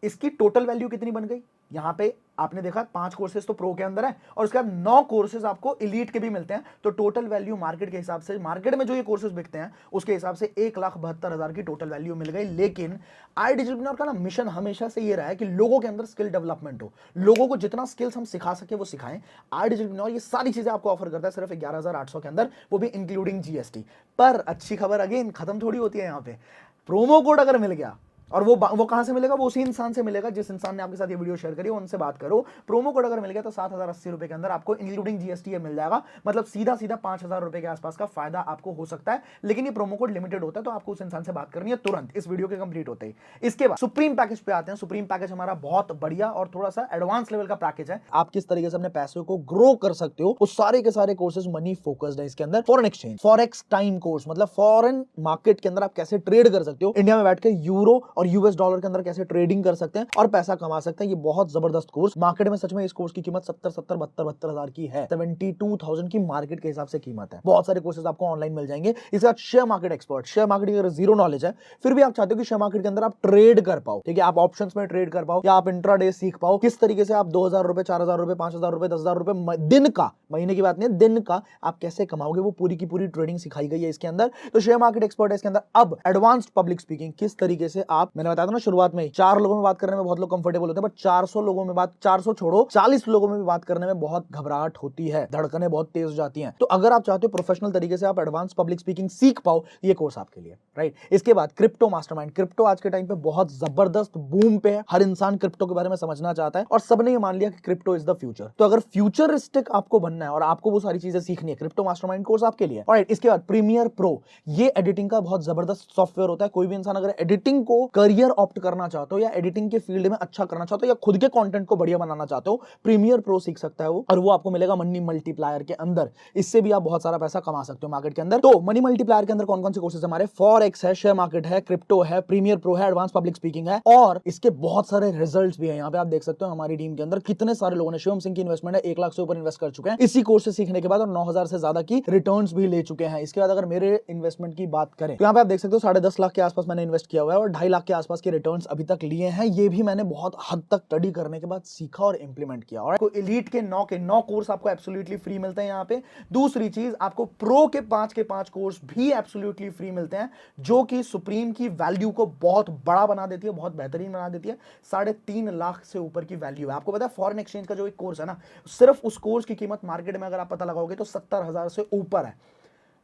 [SPEAKER 1] इसकी टोटल वैल्यू कितनी बन गई, यहां पे आपने देखा 5 कोर्सेज तो प्रो के अंदर है और उसके बाद 9 कोर्सेज आपको एलीट के भी मिलते हैं। तो टोटल वैल्यू मार्केट के हिसाब से, मार्केट में जो ये कोर्सेज बिकते हैं उसके हिसाब से 1,72,000 की टोटल वैल्यू मिल गई। लेकिन आईडिजिप्रेन्योर का ना मिशन हमेशा से ये रहा है कि लोगों के अंदर स्किल डेवलपमेंट हो, लोगों को जितना स्किल्स हम सिखा सके वो सिखाएं। आईडिजिप्रेन्योर ये सारी चीजें आपको ऑफर करता है सिर्फ 11,800 के अंदर, वो भी इंक्लूडिंग जीएसटी। पर अच्छी खबर अगेन खत्म थोड़ी होती है, यहाँ पे प्रोमो कोड अगर मिल गया, और वो कहां से मिलेगा, वो उसी इंसान से मिलेगा जिस इंसान ने आपके साथ ये वीडियो शेयर करी, उनसे बात करो। प्रोमो कोड अगर मिल गया तो 7,080 रुपए के अंदर आपको इंक्लूडिंग जीएसटी मिल जाएगा, मतलब सीधा सीधा 5,000 रुपए के आसपास का फायदा आपको हो सकता है। लेकिन ये प्रोमो कोड लिमिटेड होता है, तो आपको उस इंसान से बात करनी है तुरंत इस वीडियो के कंप्लीट होते ही। इसके बाद सुप्रीम पैकेज पे आते हैं। सुप्रीम पैकेज हमारा बहुत बढ़िया और थोड़ा सा एडवांस लेवल का पैकेज है। आप किस तरीके से अपने पैसे को ग्रो कर सकते हो, उस सारे के सारे कोर्सेज मनी फोकस्ड है इसके अंदर। Foreign exchange, forex time course, मतलब फॉरेन मार्केट के अंदर आप कैसे ट्रेड कर सकते हो, इंडिया में बैठ के यूरो और यूएस डॉलर के अंदर कैसे ट्रेडिंग कर सकते हैं और पैसा कमा सकते हैं। ये बहुत जबरदस्त कोर्स, मार्केट में सच में इस कोर्स की कीमत 72,000 की है। 72,000 की मार्केट के हिसाब से कीमत है। बहुत सारे कोर्सेज आपको ऑनलाइन मिल जाएंगे। इसके बाद share market expert, share market अगर जीरो नॉलेज है, फिर भी आप चाहते हो कि शेयर मार्केट के अंदर आप ट्रेड कर पाओ, ठीक है, आप ऑप्शंस में ट्रेड कर पाओ या आप इंट्राडे सीख पाओ, किस तरीके से आप 2,000 रुपए, 4,000 रुपए, 5,000 रुपए, 10,000 रुपए दिन का, महीने की बात नहीं, दिन का आप कैसे कमाओगे, वो पूरी की पूरी ट्रेडिंग सिखाई गई है इसके अंदर। तो शेयर मार्केट एक्सपर्ट है इसके अंदर। अब एडवांस्ड पब्लिक स्पीकिंग, किस तरीके से आप, मैंने बताया था ना शुरुआत में, 4 लोगों में बात करने में बहुत लोग कंफर्टेबल होते हैं, बट 400 लोगों में बात, 400 छोड़ो 40 लोगों में भी बात करने में बहुत घबराहट होती है, धड़कनें बहुत तेज हो जाती हैं। तो अगर आप चाहते हो प्रोफेशनल तरीके से आप एडवांस पब्लिक स्पीकिंग सीख पाओ, ये कोर्स आपके लिए, राइट। इसके बाद क्रिप्टो मास्टरमाइंड, क्रिप्टो आज के टाइम पे बहुत जबरदस्त बूम पे है, हर इंसान क्रिप्टो के बारे में समझना चाहता है और सबने ये मान लिया कि क्रिप्टो इज द फ्यूचर। तो अगर फ्यूचरिस्टिक आपको बनना है और आपको वो सारी चीजें सीखनी है, क्रिप्टो मास्टरमाइंड कोर्स आपके लिए। ऑलराइट, इसके बाद प्रीमियर प्रो, ये एडिटिंग का बहुत जबरदस्त सॉफ्टवेयर होता है। कोई भी इंसान अगर एडिटिंग को करियर ऑप्ट करना चाहते हो या एडिटिंग के फील्ड में अच्छा करना चाहते हो या खुद के कंटेंट को बढ़िया बनाना चाहते हो, प्रीमियर प्रो सीख सकता है वो, और वो आपको मिलेगा मनी मल्टीप्लायर के अंदर। इससे भी आप बहुत सारा पैसा कमा सकते हो मार्केट के अंदर। तो मनी मल्टीप्लायर के अंदर कौन कौन से कोर्सेज हमारे, फॉरेक्स है, शेयर मार्केट है, क्रिप्टो है, प्रीमियर प्रो है, एडवांस पब्लिक स्पीकिंग है, और इसके बहुत सारे रिजल्ट्स भी है। यहाँ पे आप देख सकते हो हमारी टीम के अंदर कितने सारे लोगों ने, शिवम सिंह की इन्वेस्टमेंट है 1 लाख से ऊपर इन्वेस्ट कर चुके हैं इसी कोर्स से सीखने के बाद, और 9,000 से ज्यादा की रिटर्न्स भी ले चुके हैं। इसके बाद अगर मेरे इन्वेस्टमेंट की बात करें तो यहाँ पे आप देख सकते हो 10.5 लाख के आसपास मैंने इन्वेस्ट किया हुआ है और 2.5 लाख लाख के आसपास के रिटर्न्स अभी तक लिए हैं। ये भी मैंने बहुत हद तक स्टडी करने के बाद सीखा और इंप्लीमेंट किया। और एलीट के 9 कोर्स आपको एब्सोल्युटली फ्री मिलते हैं यहाँ पे। दूसरी चीज, आपको प्रो के 5 कोर्स भी एब्सोल्युटली फ्री मिलते हैं, जो कि सुप्रीम की वैल्यू को बहुत बड़ा बना देती है, बहुत बेहतरीन बना देती है। 3.5 लाख से ऊपर की वैल्यू है। आपको पता है फॉरेन एक्सचेंज का जो एक कोर्स है ना, सिर्फ उस कोर्स की कीमत मार्केट में अगर आप पता लगाओगे तो 70,000 से ऊपर है।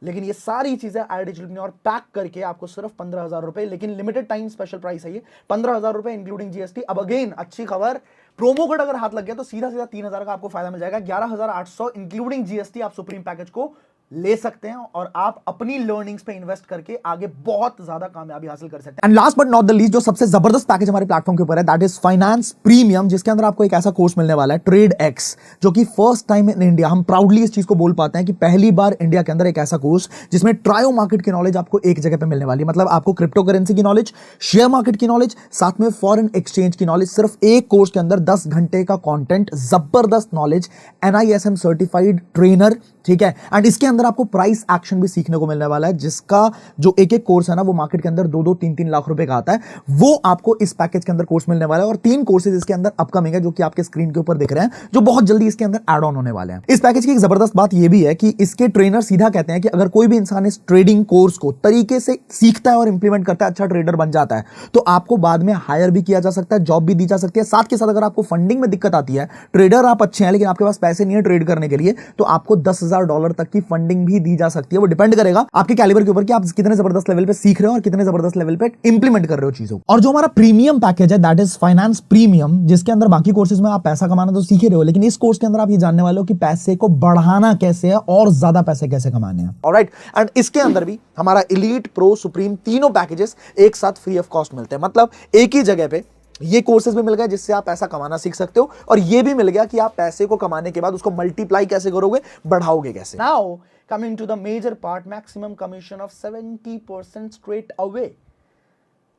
[SPEAKER 1] लेकिन ये सारी चीजें IIT और पैक करके आपको सिर्फ 15,000 रुपए, लेकिन लिमिटेड टाइम स्पेशल प्राइस है ये, 15,000 रुपए इंक्लूडिंग जीएसटी। अब अगेन अच्छी खबर, प्रोमो कोड अगर हाथ लग गया तो सीधा 3,000 का आपको फायदा मिल जाएगा। 11,800 इंक्लूडिंग जीएसटी आप सुप्रीम पैकेज को ले सकते हैं और आप अपनी लर्निंग्स पे इन्वेस्ट करके आगे बहुत ज्यादा कामयाबी हासिल कर सकते हैं।
[SPEAKER 2] And last but not the least, जो सबसे जबरदस्त पैकेज हमारे प्लेटफॉर्म के ऊपर है, दैट इज फाइनेंस प्रीमियम, जिसके अंदर आपको एक ऐसा कोर्स मिलने वाला है, ट्रेड एक्स, जो कि फर्स्ट टाइम इन इंडिया, हम प्राउडली इस चीज को बोल पाते हैं कि पहली बार इंडिया के अंदर एक ऐसा कोर्स जिसमें ट्रायो मार्केट की नॉलेज आपको एक जगह पे मिलने वाली है। मतलब आपको क्रिप्टो करेंसी की नॉलेज, शेयर मार्केट की नॉलेज, साथ में फॉरेन एक्सचेंज की नॉलेज, सिर्फ एक कोर्स के अंदर 10 घंटे का कंटेंट, जबरदस्त नॉलेज, NISM सर्टिफाइड ट्रेनर, ठीक है। एंड इसके अंदर आपको प्राइस एक्शन भी सीखने को मिलने वाला है, जिसका जो एक कोर्स है ना, वो मार्केट के अंदर 2-2, 3-3 लाख रुपए का आता है। वो आपको इस पैकेज के अंदर कोर्स मिलने वाला है। और 3 कोर्सेज इसके अंदर अपकमिंग है, जो कि आपके स्क्रीन के ऊपर दिख रहे हैं, जो बहुत जल्दी इसके अंदर ऐड ऑन होने वाले हैं। इस पैकेज की एक जबरदस्त बात यह भी है कि इसके ट्रेनर सीधा कहते हैं कि अगर कोई भी इंसान इस ट्रेडिंग कोर्स को तरीके से सीखता है और इंप्लीमेंट करता है, अच्छा ट्रेडर बन जाता है, तो आपको बाद में हायर भी किया जा सकता है, जॉब भी दी जा सकती है। साथ के साथ अगर आपको फंडिंग में दिक्कत आती है, ट्रेडर आप अच्छे हैं लेकिन आपके पास पैसे नहीं है ट्रेड करने के लिए, तो आपको $10,000 तक की फंडिंग भी दी जा सकती है। वो डिपेंड करेगा आपके कैलिबर के ऊपर कि आप कितने जबरदस्त लेवल पे सीख रहे हो और कितने जबरदस्त लेवल पे इंप्लीमेंट कर रहे हो चीजों। और जो हमारा प्रीमियम पैकेज है, दैट इज फाइनेंस प्रीमियम, जिसके अंदर बाकी कोर्सेज में आप पैसा कमाना तो सीख ही रहे हो, लेकिन इस कोर्स के अंदर आप ये जानने वाले हो कि पैसे को बढ़ाना कैसे है और ज्यादा पैसे कैसे कमाने हैं।
[SPEAKER 1] ऑलराइट, एंड इसके अंदर भी हमारा एलीट, प्रो, सुप्रीम तीनों पैकेजेस एक साथ फ्री ऑफ कॉस्ट मिलते हैं। मतलब एक ही जगह पे ये कोर्सेज भी मिल गए जिससे आप पैसा कमाना सीख सकते हो, और ये भी मिल गया कि आप पैसे को कमाने के बाद उसको मल्टीप्लाई कैसे करोगे, बढ़ाओगे कैसे। Now coming to the major part, maximum commission of 70% straight away.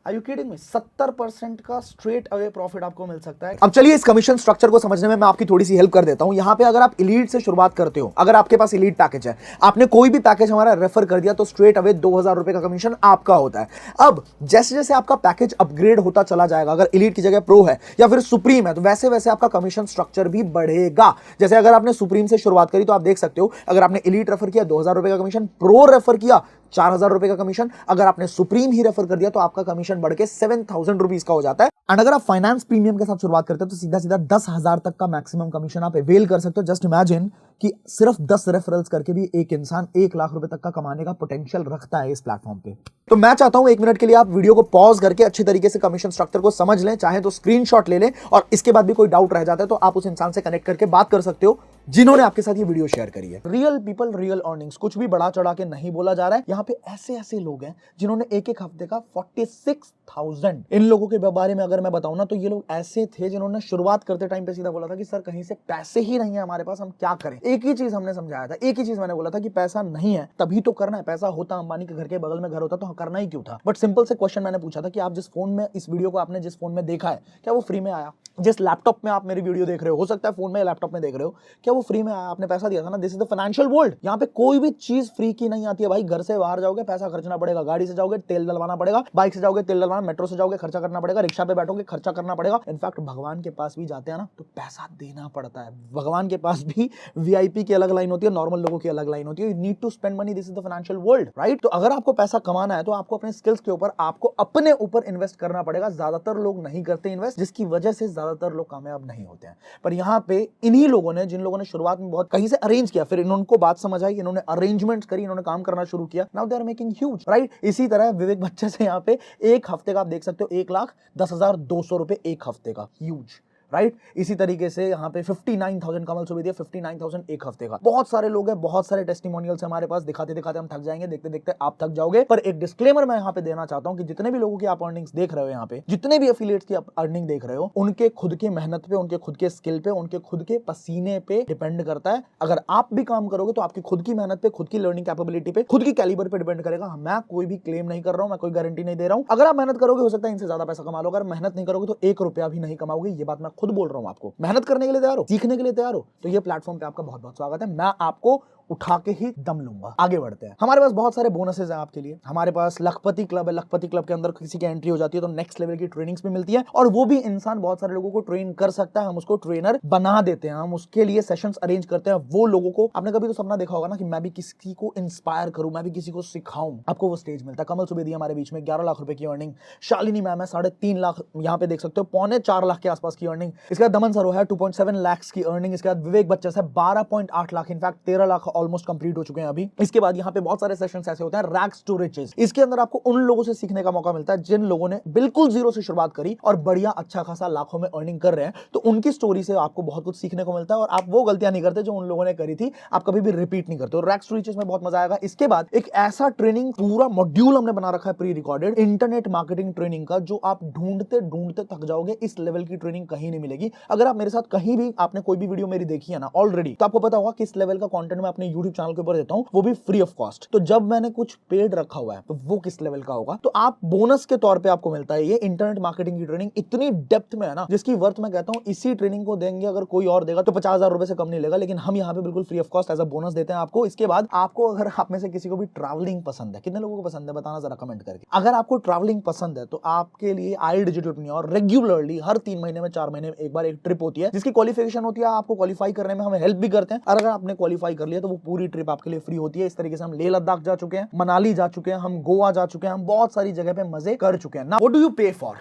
[SPEAKER 1] Are you kidding me? 70% का स्ट्रेट अवे प्रॉफिट आपको मिल सकता है। अब चलिए इस कमीशन स्ट्रक्चर को समझने में मैं आपकी थोड़ी सी हेल्प कर देता हूं। यहां पे अगर आप एलीट से शुरुआत करते हो, अगर आपके पास एलीट पैकेज है, आपने कोई भी पैकेज हमारा रेफर कर दिया, तो स्ट्रेट अवे 2,000 रुपए का कमीशन आपका होता है। अब जैसे जैसे आपका पैकेज अपग्रेड होता चला जाएगा, अगर एलीट की जगह प्रो है या फिर सुप्रीम है, तो वैसे वैसे आपका कमीशन स्ट्रक्चर भी बढ़ेगा। जैसे अगर आपने सुप्रीम से शुरुआत करी तो आप देख सकते हो, अगर आपने एलीट रेफर किया 2,000 रुपए का कमीशन, प्रो रेफर किया 4,000 रुपए का कमीशन, अगर आपने सुप्रीम ही रेफर कर दिया तो आपका कमीशन बढ़ के 7,000 रुपीज का हो जाता है। एंड अगर आप फाइनेंस प्रीमियम के साथ शुरुआत करते हो तो सीधा सीधा 10,000 तक का मैक्सिमम कमीशन आप अवेल कर सकते हो। जस्ट इमेजिन कि सिर्फ 10 रेफरल्स करके भी एक इंसान 1 लाख रुपए तक का कमाने का पोटेंशियल रखता है इस प्लेटफॉर्म पे। तो मैं चाहता हूं 1 मिनट के लिए आप वीडियो को पॉज करके अच्छी तरीके से कमीशन स्ट्रक्चर को समझ लें, चाहे तो स्क्रीनशॉट ले लें, और इसके बाद भी कोई डाउट रह जाता है तो आप उस इंसान से कनेक्ट करके बात कर सकते हो जिन्होंने आपके साथ ये वीडियो शेयर करी है। रियल पीपल, रियल अर्निंग्स, कुछ भी बढ़ा चढ़ा के नहीं बोला जा रहा है। यहाँ पे ऐसे ऐसे लोग हैं जिन्होंने एक हफ्ते का 46,000, इन लोगों के बारे में अगर मैं बताऊं ना, तो ये लोग ऐसे थे जिन्होंने शुरुआत करते टाइम पे सीधा बोला था कि सर कहीं से पैसे ही नहीं है हमारे पास, हम क्या करें। एक ही चीज हमने समझाया था, एक ही चीज मैंने बोला था कि पैसा नहीं है तभी तो करना है। पैसा होता, अंबानी के घर के बगल में घर होता तो करना ही क्यों था। बट सिंपल से क्वेश्चन मैंने पूछा था कि आप जिस फोन में इस वीडियो को आपने जिस फोन में देखा है, क्या वो फ्री में आया? जिस लैपटॉप में आप मेरी वीडियो देख रहे हो सकता है फोन में या लैपटॉप में देख रहे हो, क्या वो फ्री में आया? आपने पैसा दिया था ना। This is the financial world. यहाँ पे कोई भी चीज फ्री की नहीं आती है भाई। घर से बाहर जाओगे पैसा खर्चना पड़ेगा, गाड़ी से जाओगे तेल डलवाना पड़ेगा, बाइक से जाओगे तेल डलवाना, मेट्रो से जाओगे खर्चा करना पड़ेगा, रिक्शा पे बैठोगे खर्चा करना पड़ेगा। इनफैक्ट भगवान के पास भी जाते हैं ना तो पैसा देना पड़ता है। भगवान के पास भी VIP की अलग लाइन होती है, नॉर्मल लोगों की अलग लाइन होती है। You need to spend money, this is the financial world, right. तो अगर आपको पैसा कमाना है तो आपको अपने स्किल्स के ऊपर, आपको अपने ऊपर इन्वेस्ट करना पड़ेगा। ज्यादातर लोग नहीं करते इन्वेस्ट, जिसकी वजह से ज्यादातर लोग कामयाब नहीं होते हैं। पर यहाँ पे इन्हीं लोगों ने, जिन लोगों ने शुरुआत में बहुत कहीं से अरेंज किया, फिर इनको बात समझ आई, इन्होंने अरेंजमेंट्स करी, इन्होंने काम करना शुरू किया, now they are making huge, right. इसी तरह विवेक बच्चे से यहाँ पे एक हफ्ते का आप देख सकते हो 1,10,200 रुपए एक हफ्ते का, ह्यूज, राइट। इसी तरीके से यहाँ पे 59,000 कमल सुबह दिया, 59,000 एक हफ्ते का। बहुत सारे लोग हैं, बहुत सारे टेस्टिमोनियल्स हमारे पास, दिखाते दिखाते हम थक जाएंगे, देखते देखते आप थक जाओगे। पर एक डिस्क्लेमर मैं यहाँ पे देना चाहता हूँ कि जितने भी लोगों की आप अर्निंग्स देख रहे हो, यहाँ पे जितने भी एफिलिएट्स की आप अर्निंग देख रहे हो, उनके खुद की मेहनत पे, उनके खुद के स्किल पे, उनके खुद के पसीने पे डिपेंड करता है। अगर आप भी काम करोगे तो आपकी खुद की मेहनत पे, खुद की लर्निंग कैपेबिलिटी पे, खुद की कैलिबर पे डिपेंड करेगा। मैं कोई भी क्लेम नहीं कर रहा हूँ, मैं कोई गारंटी नहीं दे रहा हूँ। अगर आप मेहनत करोगे हो सकता है इनसे ज्यादा पैसा कमा लो, अगर मेहनत नहीं करोगे तो 1 रुपया भी नहीं कमाओगे। ये बात मैं खुद बोल रहा हूँ आपको। मेहनत करने के लिए तैयार हो, सीखने के लिए तैयार हो, तो ये प्लेटफॉर्म पे आपका बहुत बहुत स्वागत है। मैं आपको उठा के ही दम लूंगा। आगे बढ़ते हैं। हमारे पास बहुत सारे बोनसेस हैं आपके लिए। हमारे पास लखपति क्लब है। लखपति क्लब के अंदर किसी की एंट्री हो जाती है तो नेक्स्ट लेवल की ट्रेनिंग्स भी मिलती है, और वो भी इंसान बहुत सारे लोगों को ट्रेन कर सकता है। हम उसको ट्रेनर बना देते हैं, हम उसके लिए सेशंस अरेंज करते हैं। वो लोगों को, आपने कभी तो सपना देखा होगा ना कि मैं भी किसी को इंस्पायर करूं, मैं भी किसी को सिखाऊं, आपको वो स्टेज मिलता है। कमल सुबेदी हमारे बीच में 11 लाख रुपए की अर्निंग, शालिनी मैम है 3.5 लाख, यहाँ पे देख सकते हो 3.25 लाख के आसपास की अर्निंग। इसके बाद दमन सरो है 2.7 लाख की अर्निंग। इसके बाद विवेक बच्चा है 12.8 lakh, in fact 13 lakh almost complete हो चुके हैं अभी। इसके बाद यहाँ पे बहुत सारे सेशंस ऐसे होते हैं रैग्स टू रिचेस। इसके अंदर आपको उन लोगों से सीखने का मौका मिलता है जिन लोगों ने बिल्कुल जीरो से शुरुआत करी और बढ़िया अच्छा खासा लाखों में अर्निंग कर रहे हैं। तो उनकी स्टोरी से आपको बहुत कुछ सीखने को मिलता है और आप वो गलतियां नहीं करते जो उन लोगों ने करी थी, आप कभी भी रिपीट नहीं करते। और रैग्स टू रिचेस में बहुत मजा आएगा। इसके बाद एक ऐसा ट्रेनिंग पूरा मॉड्यूल हमने बना रखा है pre recorded internet marketing training का, जो आप ढूंढते ढूंढते थक जाओगे। इस लेवल की ट्रेनिंग कहीं नहीं मिलेगी। अगर आप मेरे साथ कहीं भी, आपने कोई भी वीडियो मेरी देखी है ना ऑलरेडी, तो आपको पता होगा किस लेवल का कंटेंट मैं अपने यूट्यूब चैनल के ऊपर देता हूं, वो भी फ्री ऑफ कॉस्ट। तो जब मैंने कुछ पेड रखा हुआ है तो वो किस लेवल का होगा। तो आप बोनस के तौर पे आपको मिलता है ये इंटरनेट मार्केटिंग की ट्रेनिंग, इतनी डेप्थ में है ना, जिसकी वर्थ मैं कहता हूं इसी ट्रेनिंग को देंगे अगर कोई और देगा तो 50,000 रुपए से कम नहीं लेगा, लेकिन हम यहाँ पे बिल्कुल free of cost as a bonus देते हैं आपको। इसके बाद आपको, अगर आप में से किसी को भी ट्रैवलिंग पसंद है, कितने लोगों को पसंद है बताना जरा कमेंट करके। अगर आपको ट्रैवलिंग पसंद है तो आपके लिए आई डिजिटल रेगुलरली हर 3 महीने में 4 महीने में एक बार एक ट्रिप होती है, जिसकी क्वालिफिकेशन होती है। आपको क्वालिफाई करने में हम हेल्प भी करते हैं, और अगर आपने क्वालिफाई कर लिया तो वो पूरी ट्रिप आपके लिए फ्री होती है। इस तरीके से हम लेह लद्दाख जा चुके हैं, मनाली जा चुके हैं, हम गोवा जा चुके हैं, हम बहुत सारी जगह पे मजे कर चुके हैं ना। व्हाट डू यू पे फॉर?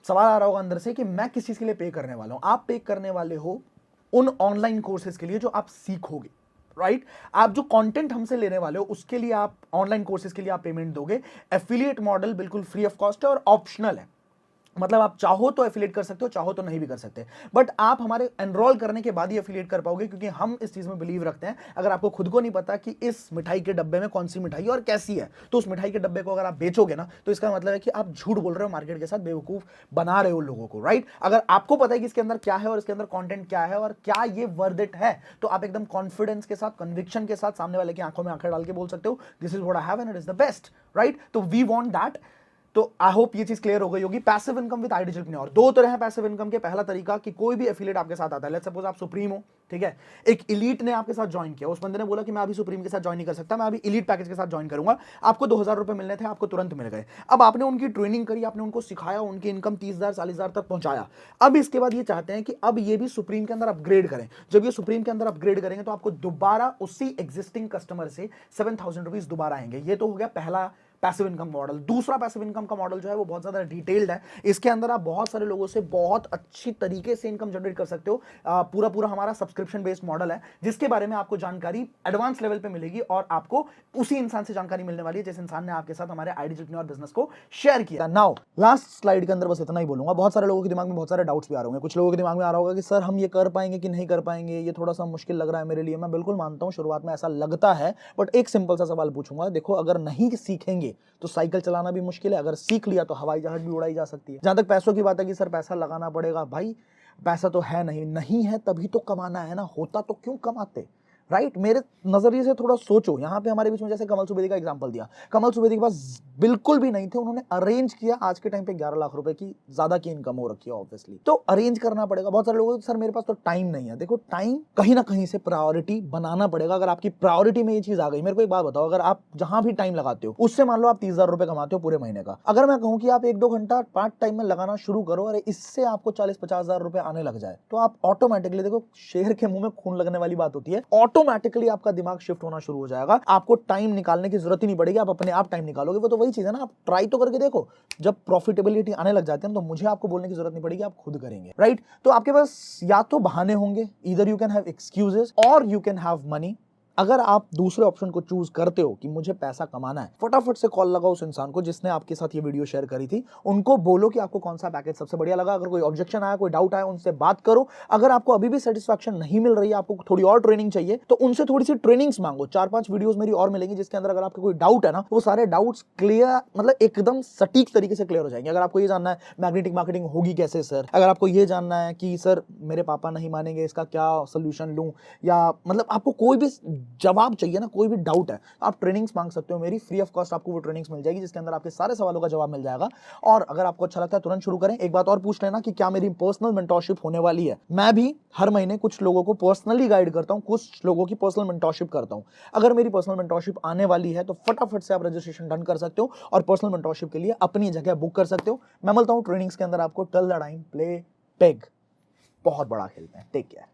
[SPEAKER 1] सवाल आ रहा होगा अंदर से कि मैं किस चीज के लिए पे करने वाला हूं। आप पे करने वाले हो उन ऑनलाइन कोर्सेज के लिए जो आप सीखोगे, राइट? आप जो कंटेंट हमसे लेने वाले हो उसके लिए, आप ऑनलाइन कोर्सेज के लिए आप पेमेंट दोगे। एफिलिएट मॉडल बिल्कुल फ्री ऑफ कॉस्ट है और ऑप्शनल है, मतलब आप चाहो तो एफिलिएट कर सकते हो, चाहो तो नहीं भी कर सकते, बट आप हमारे एनरोल करने के बाद ही एफिलिएट कर पाओगे, क्योंकि हम इस चीज में बिलीव रखते हैं। अगर आपको खुद को नहीं पता कि इस मिठाई के डब्बे में कौन सी मिठाई है और कैसी है, तो उस मिठाई के डब्बे को अगर आप बेचोगे ना, तो इसका मतलब है कि आप झूठ बोल रहे हो, मार्केट के साथ बेवकूफ बना रहे हो लोगों को, राइट? अगर आपको पता है कि इसके अंदर क्या है और इसके अंदर कंटेंट क्या है और क्या ये वर्थ इट है, तो आप एकदम कॉन्फिडेंस के साथ, कन्विक्शन के साथ सामने वाले की आंखों में आंखें डाल के बोल सकते हो this is what I have and it is the best, right? तो वी वांट दैट। तो आई होप ये चीज क्लियर हो गई होगी। Passive income with iDigital. दो तरह है पैसिव इनकम के। पहला तरीका कि कोई भी एफिलिएट आपके साथ आता है, लेट्स सपोज आप सुप्रीम हो, ठीक है, एक इलीट ने आपके साथ ज्वाइन किया, उस बंदे ने बोला कि मैं अभी सुप्रीम के साथ ज्वाइन नहीं कर सकता, मैं अभी इलीट पैकेज के साथ ज्वाइन करूंगा। आपको 2,000 रुपए मिलने थे, आपको तुरंत मिल गए। अब आपने उनकी ट्रेनिंग करी, आपने उनको सिखाया, उनकी इनकम 30,000 40,000 तक पहुंचाया। अब इसके बाद ये चाहते हैं कि अब ये भी सुप्रीम के अंदर अपग्रेड करें। जब ये सुप्रीम के अंदर अपग्रेड करेंगे तो आपको दोबारा उसी एग्जिस्टिंग कस्टमर से 7,000 रुपीज दोबारा आएंगे। ये तो हो गया पहला पैसिव इनकम मॉडल। दूसरा पैसिव इनकम का मॉडल जो है वो बहुत ज्यादा डिटेल्ड है। इसके अंदर आप बहुत सारे लोगों से बहुत अच्छी तरीके से इनकम जनरेट कर सकते हो। पूरा हमारा सब्सक्रिप्शन बेस्ड मॉडल है, जिसके बारे में आपको जानकारी एडवांस लेवल पे मिलेगी और आपको उसी इंसान से जानकारी मिलने वाली है जिस इंसान ने आपके साथ हमारे आईडिजिटल बिजनेस को शेयर किया। नाउ लास्ट स्लाइड के अंदर बस इतना ही बोलूंगा। बहुत सारे लोगों के दिमाग में बहुत सारे डाउट्स भी आ रहे होंगे। कुछ लोगों के दिमाग में आ रहा होगा कि सर हम ये कर पाएंगे कि नहीं कर पाएंगे, ये थोड़ा सा मुश्किल लग रहा है मेरे लिए। मैं बिल्कुल मानता हूं शुरुआत में ऐसा लगता है, बट एक सिंपल सा सवाल पूछूंगा। देखो, अगर नहीं सीखेंगे तो साइकिल चलाना भी मुश्किल है, अगर सीख लिया तो हवाई जहाज भी उड़ाई जा सकती है। जहां तक पैसों की बात है कि सर पैसा लगाना पड़ेगा, भाई पैसा तो है नहीं है तभी तो कमाना है ना, होता तो क्यों कमाते, राइट? मेरे नजरिए से थोड़ा सोचो। यहाँ पे हमारे बीच में जैसे कमल सुबेदी का एग्जांपल दिया, कमल सुबेदी के पास बिल्कुल भी नहीं थे, उन्होंने अरेंज किया। आज के टाइम पे 11 लाख रुपए की ज्यादा की इनकम हो रखी है ऑब्वियसली, तो अरेंज करना पड़ेगा। बहुत सारे लोगों को सर मेरे पास तो टाइम नहीं है। देखो, टाइम कहीं ना कहीं से प्रायोरिटी बनाना पड़ेगा। अगर आपकी प्रायोरिटी में ये चीज आ गई, मेरे को एक बात बताओ, अगर आप जहां भी टाइम लगाते हो उससे मान लो आप 30,000 रुपए कमाते हो पूरे महीने का, अगर मैं कहूं कि आप 1-2 घंटा पार्ट टाइम में लगाना शुरू करो और इससे आपको 40-50,000 रुपए आने लग जाए, तो आप ऑटोमेटिकली, देखो शेर के मुंह में खून लगने वाली बात होती है, ऑटोमेटिकली आपका दिमाग शिफ्ट होना शुरू हो जाएगा। आपको टाइम निकालने की जरूरत ही नहीं पड़ेगी, आप अपने आप टाइम निकालोगे। वो तो वही चीज है ना, आप ट्राई तो करके देखो। जब प्रॉफिटेबिलिटी आने लग जाती है तो मुझे आपको बोलने की जरूरत नहीं पड़ेगी, आप खुद करेंगे, राइट? तो आपके पास या तो बहाने होंगे, either you can have excuses और यू कैन हैव मनी। अगर आप दूसरे ऑप्शन को चूज करते हो कि मुझे पैसा कमाना है, फटाफट से कॉल लगाओ उस इंसान को जिसने आपके साथ ये वीडियो शेयर करी थी। उनको बोलो कि आपको कौन सा पैकेज सबसे बढ़िया लगा। अगर कोई ऑब्जेक्शन आया, कोई डाउट आया, उनसे बात करो। अगर आपको अभी भी सेटिस्फैक्शन नहीं मिल रही है, आपको थोड़ी और ट्रेनिंग चाहिए, तो उनसे थोड़ी सी ट्रेनिंग्स मांगो। 4-5 वीडियोस मेरी और मिलेंगी जिसके अंदर अगर आपके कोई डाउट है ना, वो सारे डाउट्स क्लियर, मतलब एकदम सटीक तरीके से क्लियर हो जाएंगे। अगर आपको ये जानना है मैग्नेटिक मार्केटिंग होगी कैसे सर, अगर आपको ये जानना है कि सर मेरे पापा नहीं मानेंगे, इसका क्या सोल्यूशन लूं, या मतलब आपको कोई भी जवाब चाहिए ना, कोई भी डाउट है, तो आप ट्रेनिंग्स मांग सकते हो मेरी, फ्री ऑफ कॉस्ट आपको वो ट्रेनिंग्स मिल जाएगी जिसके अंदर आपके सारे सवालों का जवाब मिल जाएगा। और अगर आपको अच्छा लगता है तुरंत शुरू करें। एक बात और पूछ लेना कि क्या मेरी पर्सनल मेंटरशिप होने वाली है। मैं भी हर महीने कुछ लोगों को पर्सनली गाइड करता हूं, कुछ लोगों की पर्सनल मेंटरशिप करता हूं। अगर मेरी पर्सनल मेंटरशिप आने वाली है तो फटाफट से आप रजिस्ट्रेशन डन कर सकते हो और पर्सनल मेंटरशिप के लिए अपनी जगह बुक कर सकते हो। मैं मिलता हूं ट्रेनिंग्स के अंदर आपको। Till the time play big, बहुत बड़ा खेलते हैं। Take care.